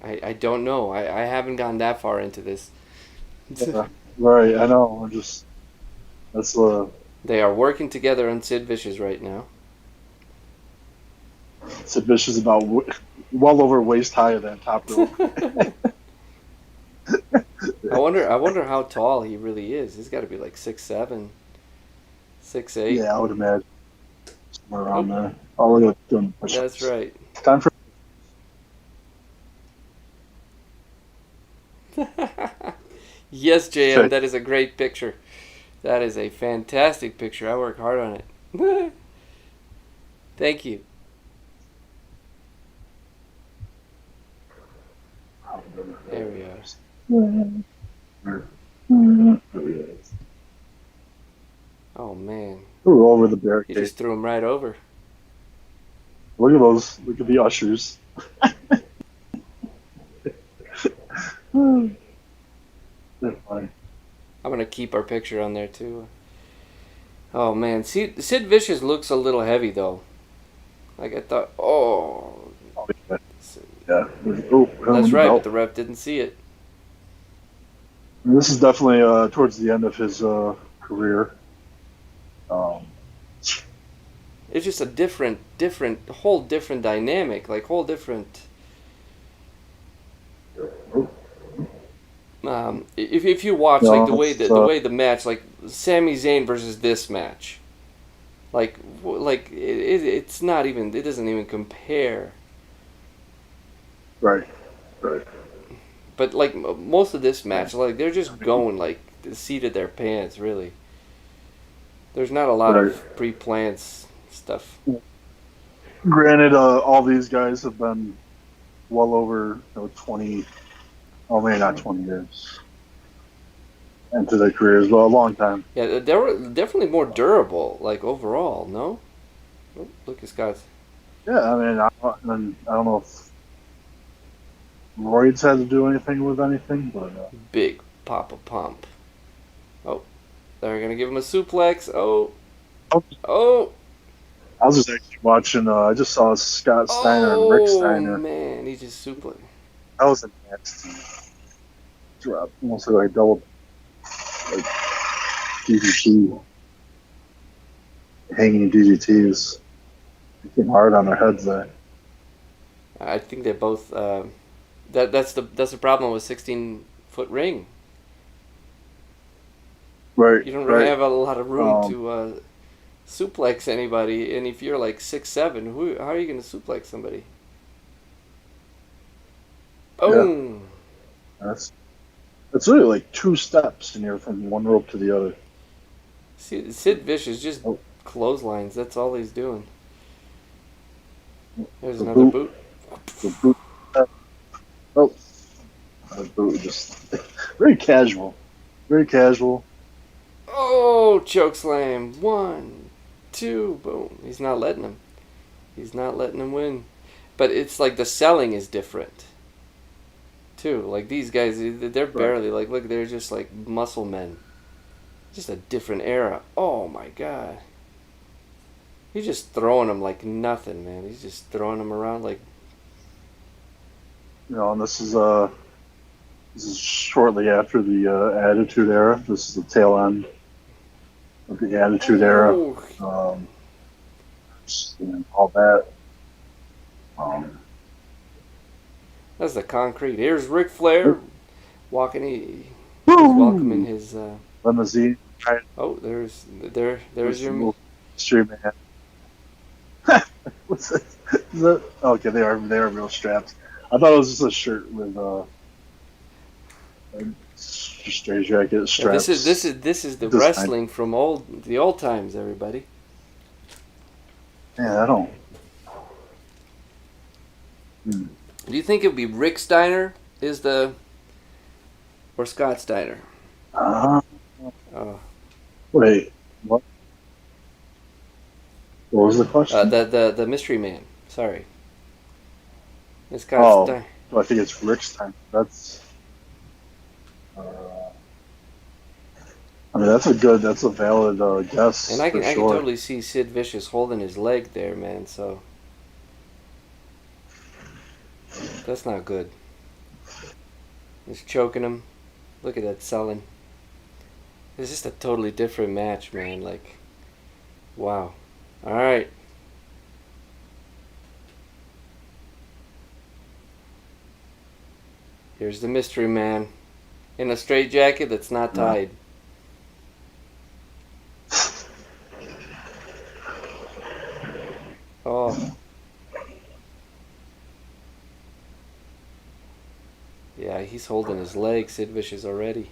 S1: I don't know. I haven't gone that far into this.
S2: Yeah, right, I know. That's
S1: They are working together on Sid Vicious right now.
S2: Sid Vicious about well over waist high of that top rope.
S1: I wonder how tall he really is. He's got to be like 6'7", 6'8".
S2: Yeah, I would imagine somewhere around there. Oh, look at doing push-ups.
S1: That's right.
S2: Time for.
S1: Yes, JM, that is a great picture. That is a fantastic picture. I work hard on it. Thank you. There we are. Oh, man.
S2: Ooh, over the
S1: He
S2: barricade.
S1: just threw him right over.
S2: Look at those. Look at the ushers. They're fine.
S1: I'm going to keep our picture on there, too. Oh, man. See, Sid Vicious looks a little heavy, though. Like, I thought, oh.
S2: Yeah. Oh,
S1: that's right, but the ref didn't see it.
S2: This is definitely towards the end of his career.
S1: It's just a whole different dynamic, like whole different. If you watch like the way the match, like Sami Zayn versus this match, it's not even, it doesn't even compare.
S2: Right.
S1: But like most of this match, like they're just going like the seat of their pants, really. There's not a lot of pre-planned stuff.
S2: Granted, all these guys have been well over 20, oh maybe not 20 years into their careers, but a long time.
S1: Yeah, they were definitely more durable, like overall. No, oh, look at Scott's.
S2: Yeah, I mean, I don't know if roids had to do anything with anything, but
S1: big Papa Pump. Oh, they're gonna give him a suplex. Oh.
S2: I was just actually watching. I just saw Scott Steiner and Rick Steiner.
S1: Oh man, he just suplexed.
S2: That was a nasty drop, almost like double, like DDT, hanging DDTs. They came hard on their heads there.
S1: I think they both. That's the problem with 16-foot ring.
S2: Right.
S1: You don't really have a lot of room to suplex anybody, and if you're like 6'7", how are you going to suplex somebody? Boom.
S2: Yeah. That's really like 2 steps, and you're from one rope to the other.
S1: See, Sid Vicious just clotheslines. That's all he's doing. There's another boot.
S2: The boot. Oh, the boot just very casual. Very casual.
S1: Oh, choke slam. 1, 2, boom. He's not letting him. He's not letting him win. But it's like the selling is different, too. Like these guys, they're barely, like, look, they're just like muscle men. Just a different era. Oh, my God. He's just throwing them like nothing, man. He's just throwing them around like...
S2: And this is shortly after the Attitude Era. This is the tail end of the Attitude Era. All that.
S1: That's the concrete. Here's Ric Flair walking. He's welcoming his
S2: limousine.
S1: Oh, there's your
S2: mystery man. What's that? Okay, they are real straps. I thought it was just a shirt with a straight jacket straps.
S1: Yeah, this is the wrestling from the old times, everybody.
S2: Yeah, I don't.
S1: Do you think it would be Rick Steiner or Scott Steiner?
S2: Wait, what? What was the question?
S1: The mystery man. Sorry. It's Scott Steiner.
S2: I think it's Rick Steiner. That's. I mean, that's a valid guess.
S1: And I can totally see Sid Vicious holding his leg there, man. So that's not good. He's choking him. Look at that selling. It's just a totally different match, man. Like, wow. All right. Here's the mystery man in a straitjacket that's not tied. Oh. Yeah, he's holding his leg, Sid Vicious already.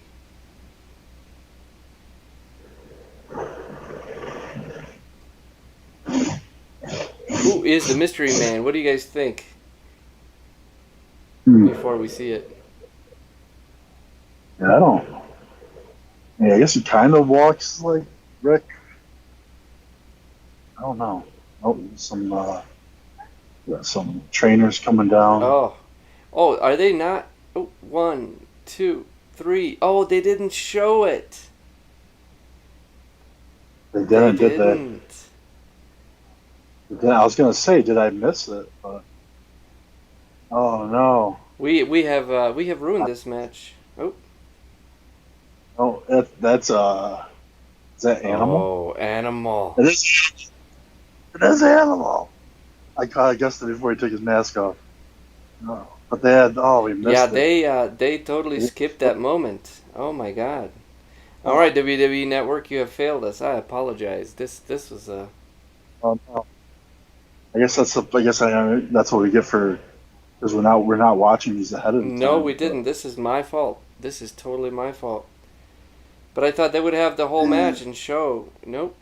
S1: Who is the mystery man? What do you guys think? Before we see it.
S2: Yeah, I don't. Yeah, I guess he kind of walks like Rick. I don't know. Oh, some trainers coming down.
S1: Oh, are they not? Oh, 1, 2, 3. Oh, they didn't show it.
S2: They didn't, did they? I was gonna say, did I miss it? But oh no.
S1: We have ruined this match.
S2: Oh, that's is that Animal?
S1: Oh, Animal.
S2: It is Animal. I guessed it before he took his mask off. No, but they had. Oh, we missed it.
S1: Yeah, they totally skipped that moment. Oh my God. All right, WWE Network, you have failed us. I apologize. This was a.
S2: Oh no. I guess that's what we get for because we're not watching these ahead of time.
S1: No, we didn't. This is my fault. This is totally my fault. But I thought they would have the whole match and show. Nope.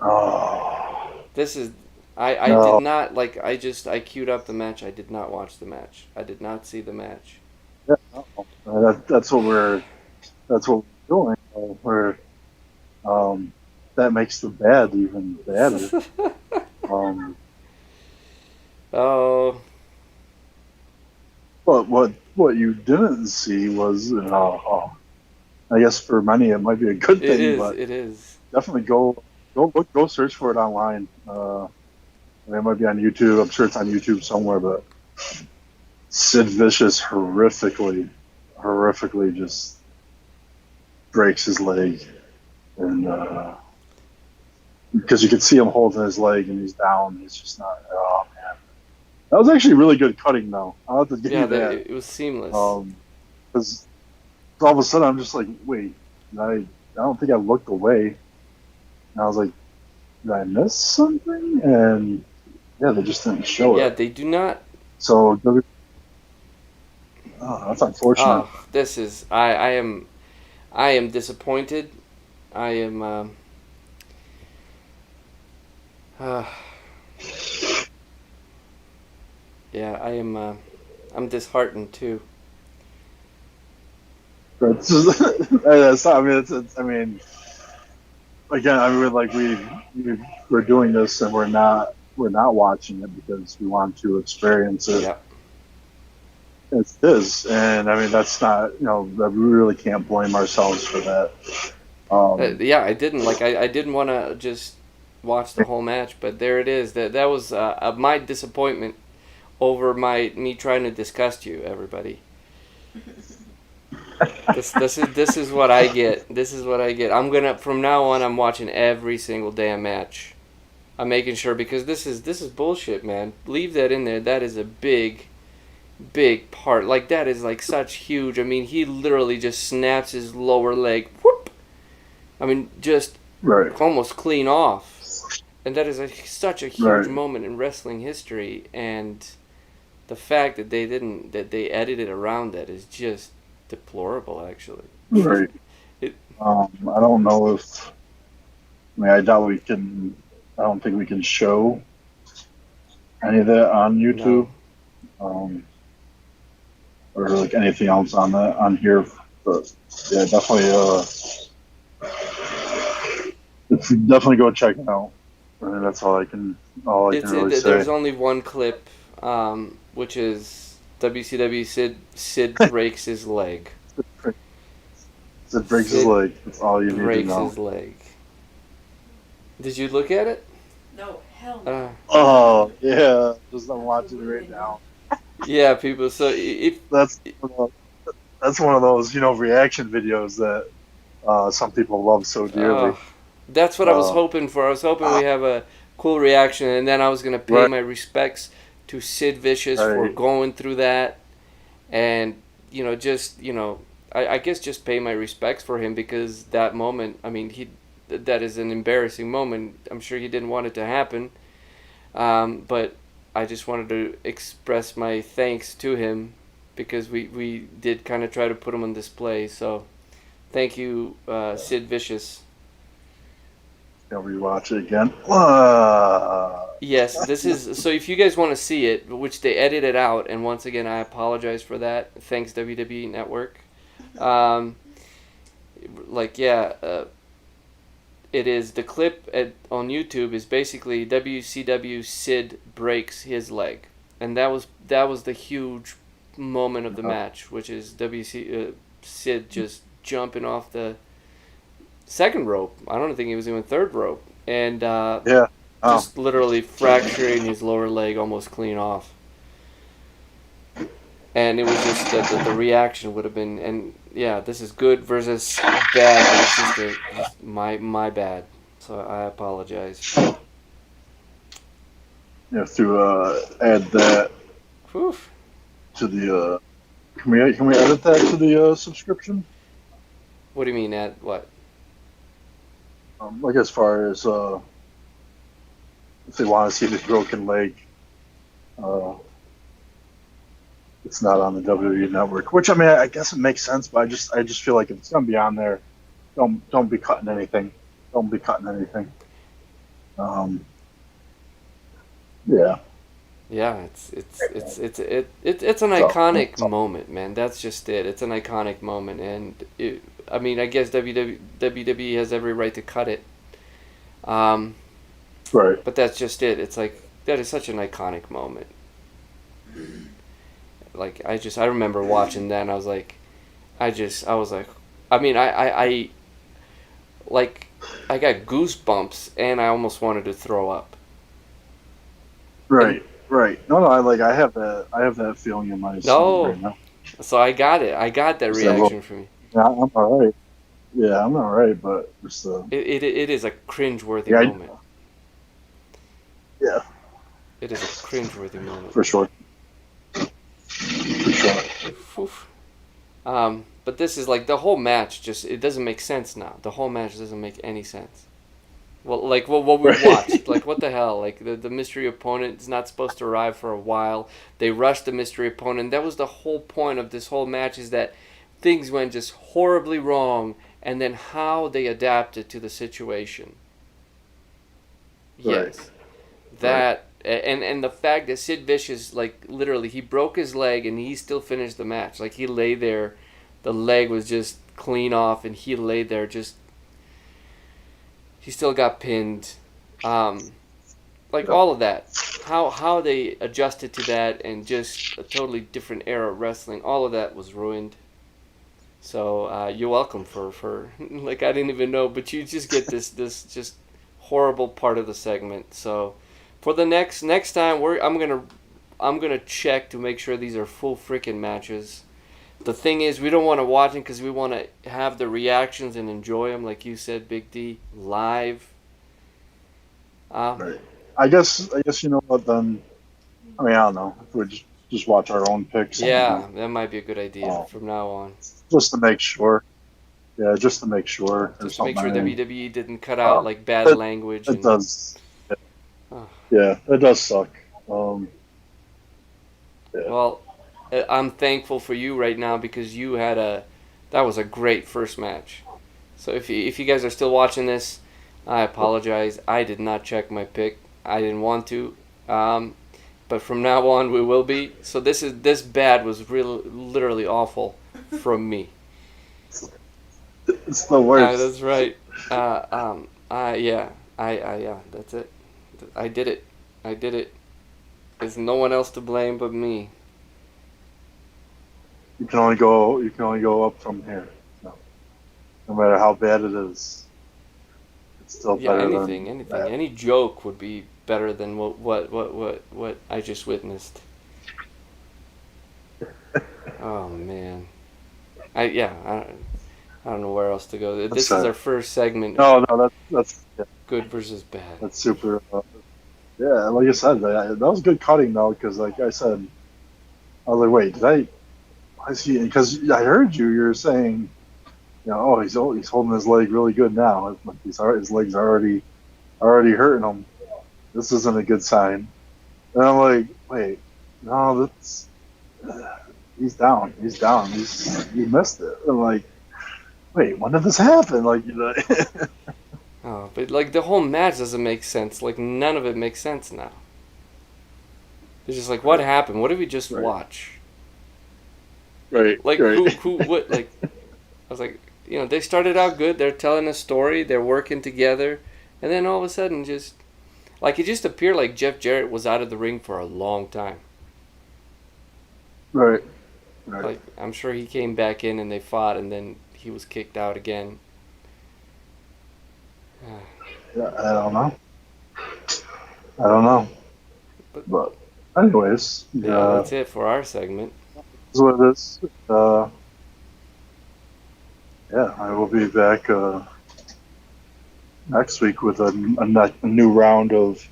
S2: Oh.
S1: This is. I did not like. I queued up the match. I did not watch the match. I did not see the match.
S2: Yeah, that's what we're doing. That makes the bad even badder.
S1: Oh.
S2: But what you didn't see was, I guess for many it might be a good thing.
S1: It is.
S2: Definitely go search for it online. It might be on YouTube. I'm sure it's on YouTube somewhere. But Sid Vicious horrifically just breaks his leg, and because you could see him holding his leg and he's down. He's just not. Oh man, that was actually really good cutting though. I'll have to give you that.
S1: It was seamless.
S2: Because all of a sudden I'm just like, wait, I don't think I looked away, and I was like, did I miss something? And yeah, they just didn't show it.
S1: Yeah, they do not.
S2: So that's unfortunate.
S1: Oh, this is I am disappointed. I am. Yeah, I am. I'm disheartened too.
S2: It's again, we're doing this and we're not watching it because we want to experience it.
S1: Yeah.
S2: It's this, and I mean that's not that we really can't blame ourselves for that.
S1: Yeah, I didn't I didn't want to just watch the whole match, but there it is. That was my disappointment over me trying to disgust you, everybody. This is what I get. This is what I get. From now on I'm watching every single damn match. I'm making sure because this is bullshit, man. Leave that in there. That is a big part. Like that is like such huge. I mean, he literally just snaps his lower leg. Whoop. I mean, just almost clean off. And that is such a huge moment in wrestling history, and the fact that they edited around that is just deplorable, actually.
S2: Right. I don't know if. I doubt we can. I don't think we can show any of that on YouTube, or like anything else on here. But yeah, definitely go check it out. I mean, that's all I can really say.
S1: There's only one clip, which is WCW Sid breaks his leg.
S2: Sid breaks his leg. That's all you need to know.
S1: Breaks his leg. Did you look at it?
S3: No, hell no.
S2: Oh yeah, just I'm watching it right now.
S1: Yeah, people. So
S2: that's one of those reaction videos that some people love so dearly.
S1: That's what I was hoping for. I was hoping we have a cool reaction, and then I was gonna pay my respects to Sid Vicious for going through that. and just I guess just pay my respects for him, because that moment, I mean, that is an embarrassing moment. I'm sure he didn't want it to happen, but I just wanted to express my thanks to him, because we did kind of try to put him on display. So thank you, Sid Vicious.
S2: I'll rewatch it again.
S1: Yes, this is, so if you guys want to see it, which they edited out, and once again I apologize for that. Thanks WWE Network. Um, it is the clip on YouTube is basically WCW Sid breaks his leg, and that was the huge moment of the match, which is Sid just jumping off the second rope. I don't think it was even third rope, and just literally fracturing his lower leg almost clean off. And it was just the reaction would have been, and yeah, this is good versus bad. It's just my bad. So I apologize.
S2: You have to add that to the. Can we edit that to the subscription?
S1: What do you mean add what?
S2: Like as far as if they want to see the broken leg, it's not on the WWE Network. Which, I mean, I guess it makes sense, but I just feel like if it's gonna be on there, don't be cutting anything. Don't be cutting anything. Yeah.
S1: Yeah, it's an iconic moment, man. That's just it. It's an iconic moment, and I mean, I guess WWE has every right to cut it.
S2: Right.
S1: But that's just it. It's like, that is such an iconic moment. Like, I remember watching that, and I was like, I mean, I got goosebumps, and I almost wanted to throw up.
S2: Right. Right. No, I have that feeling in my stomach right now.
S1: So I got it. I got that reaction from you.
S2: Yeah, I'm all right. Yeah, I'm all right, but just
S1: it is a cringeworthy moment.
S2: Yeah.
S1: It is a cringeworthy moment.
S2: For sure.
S1: But this is like the whole match. It doesn't make sense now. The whole match doesn't make any sense. Well, like what we watched, like what the hell? Like the mystery opponent is not supposed to arrive for a while. They rushed the mystery opponent. That was the whole point of this whole match, is that things went just horribly wrong, and then how they adapted to the situation.
S2: Right.
S1: Yes, that and the fact that Sid Vicious, like, literally, he broke his leg and he still finished the match. Like, he lay there, the leg was just clean off, and he lay there just. He still got pinned, all of that. How they adjusted to that, and just a totally different era of wrestling. All of that was ruined. So you're welcome for like, I didn't even know, but you just get this just horrible part of the segment. So for the next time, I'm gonna check to make sure these are full freaking matches. The thing is, we don't want to watch them because we want to have the reactions and enjoy them, like you said, Big D, live.
S2: Right. I guess you know what then. I mean, I don't know. If we just watch our own picks.
S1: Yeah, that might be a good idea from now on.
S2: Just to make sure. Yeah, just to make sure.
S1: Just to make sure WWE didn't cut out like bad language.
S2: It does. Yeah, it does suck. Yeah.
S1: Well, I'm thankful for you right now, because that was a great first match. So if you guys are still watching this, I apologize. I did not check my pick. I didn't want to. But from now on we will be. So this bad was literally awful from me.
S2: It's the worst.
S1: That's right. Yeah, that's it. I did it. There's no one else to blame but me.
S2: You can only go up from here. No matter how bad it is, it's still better
S1: anything. Any joke would be better than what I just witnessed. Oh man, I don't know where else to go. This is our first segment.
S2: No, that's
S1: good versus bad.
S2: That's super. Like I said, that was good cutting though, because like I said, I was like, wait, why is he? Because I heard you're saying, oh, he's holding his leg really good now. Like his legs are already hurting him. This isn't a good sign. And I'm like, wait, no, that's he's down. He missed it. I'm like, wait, when did this happen? Like,
S1: Oh, but like the whole match doesn't make sense. Like none of it makes sense now. It's just like, what happened? What did we just watch?
S2: Right.
S1: Like
S2: right.
S1: who what like? I was like, they started out good. They're telling a story. They're working together, and then all of a sudden, just like it just appeared like Jeff Jarrett was out of the ring for a long time.
S2: Right.
S1: Like I'm sure he came back in and they fought, and then he was kicked out again.
S2: Yeah, I don't know. But anyways,
S1: that's it for our segment.
S2: That's what it is. I will be back next week with a new round of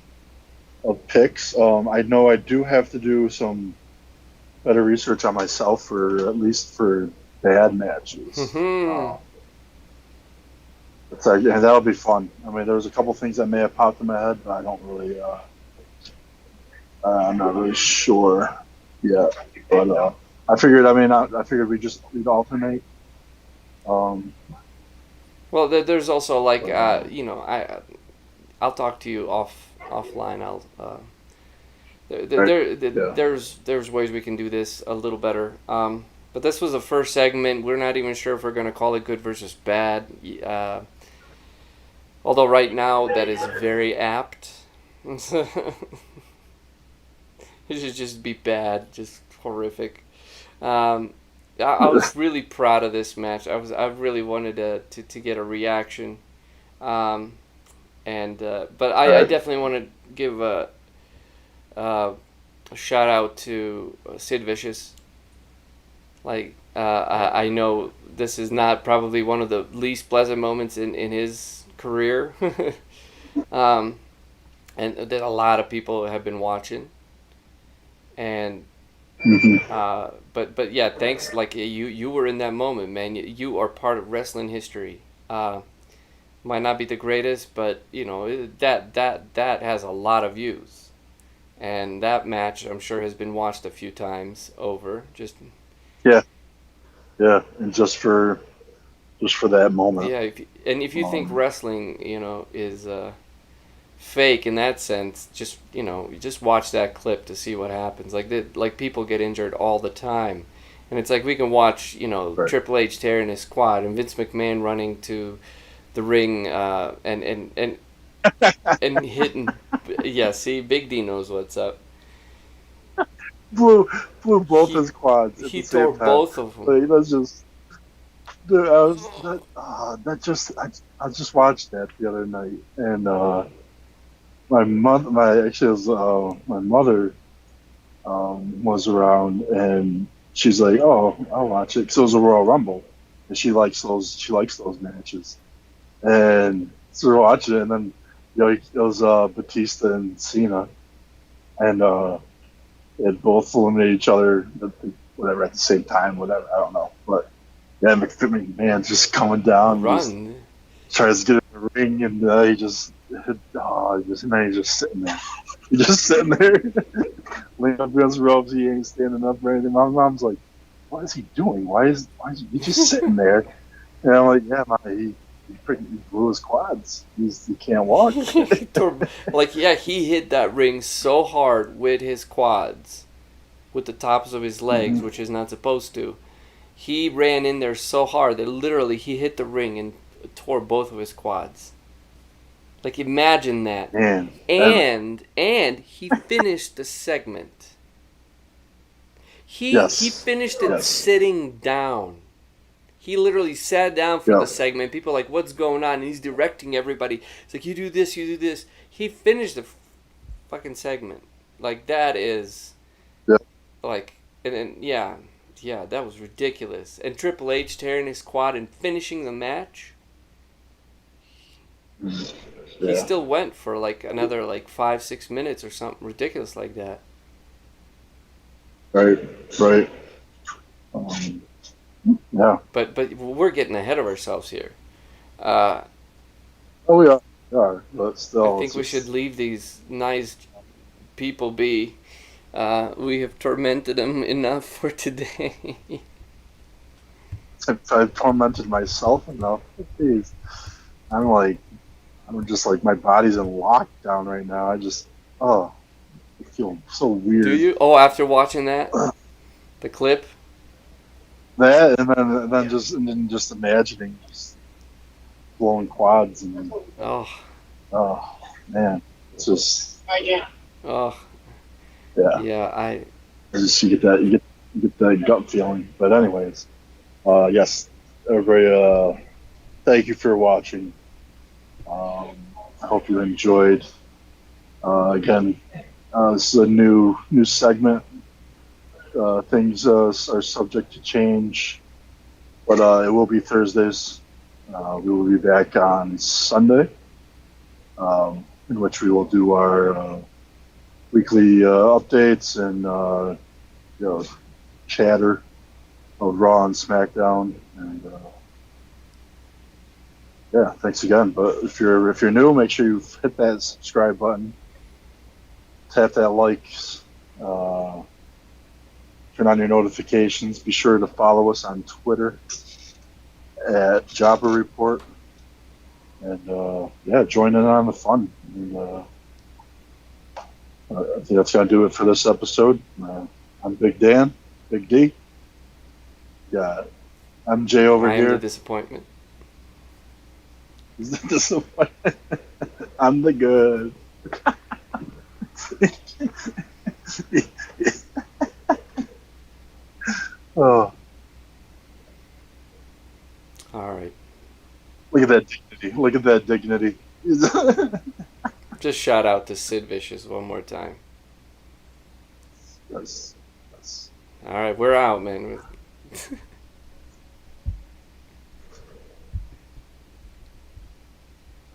S2: picks. I know I do have to do some better research on myself, at least for bad matches. And that'll be fun. I mean, there was a couple things that may have popped in my head, but I don't really. I'm not really sure yet. But I figured. I figured we'd alternate.
S1: Well, there's also like I'll talk to you offline. There's ways we can do this a little better. But this was the first segment. We're not even sure if we're going to call it good versus bad. Although right now that is very apt. It should just be bad, just horrific. I was really proud of this match. I really wanted to get a reaction, but I definitely want to give a shout out to Sid Vicious. Like I know this is not probably one of the least pleasant moments in his career, and that a lot of people have been watching, and. But yeah, thanks. Like you were in that moment, man. You are part of wrestling history. Might not be the greatest, but that has a lot of views, and that match I'm sure has been watched a few times over.
S2: And just for that moment.
S1: Yeah, if you think wrestling, is fake in that sense, just watch that clip to see what happens. Like people get injured all the time, and it's like we can watch Triple H tearing his quad and Vince McMahon running to the ring and hitting. Yeah, see, Big D knows what's up.
S2: Blew both his quads.
S1: He tore both of them.
S2: Like, that's just. Dude, I just watched that the other night, and my mother was around, and she's like, "Oh, I'll watch it." So it was a Royal Rumble, and she likes those matches, and so we're watching it, and then it was Batista and Cena, and they had both eliminated each other, whatever, at the same time, whatever, I don't know, but yeah, McMahon's just coming down, tries to get in the ring, and he just. And then he's just sitting there. Laying up against the ropes. He ain't standing up or anything. My mom's like, "What is he doing? Why is he just sitting there?" And I'm like, "Yeah, he blew his quads. He can't walk."
S1: He hit that ring so hard with his quads, with the tops of his legs, which is not supposed to. He ran in there so hard that literally he hit the ring and tore both of his quads. Like, imagine that.
S2: Man.
S1: And he finished the segment. He finished it sitting down. He literally sat down for the segment. People are like, what's going on? And he's directing everybody. It's like, you do this, you do this. He finished the fucking segment. Like, that is... Like, that was ridiculous. And Triple H tearing his quad and finishing the match... He still went for like another 5-6 minutes or something ridiculous like that.
S2: Right. Yeah.
S1: But we're getting ahead of ourselves here.
S2: Oh, we are, but still,
S1: I think we should leave these nice people be. We have tormented them enough for today.
S2: I've tormented myself enough. Jeez. I'm just like, my body's in lockdown right now. I feel so weird.
S1: Do you? Oh, after watching that, the clip.
S2: That and then just imagining just blowing quads and
S1: Oh,
S2: man, it's just
S1: oh,
S2: yeah.
S1: yeah.
S2: You get that gut feeling. But anyways, yes, everybody, thank you for watching. I hope you enjoyed. Again, this is a new segment. Things are subject to change, but it will be Thursdays. We will be back on Sunday, in which we will do our weekly updates and chatter of Raw and SmackDown. And yeah, thanks again. But if you're new, make sure you hit that subscribe button, tap that like. Turn on your notifications. Be sure to follow us on Twitter at Jobber Report. And join in on the fun. And, I think that's going to do it for this episode. I'm Big Dan, Big D. Got MJ over
S1: I
S2: here.
S1: am the disappointment.
S2: He's the disappointment. I'm the good. Oh.
S1: All right.
S2: Look at that dignity. Look at that dignity.
S1: Just shout out to Sid Vicious one more time.
S2: Yes.
S1: All right, we're out, man.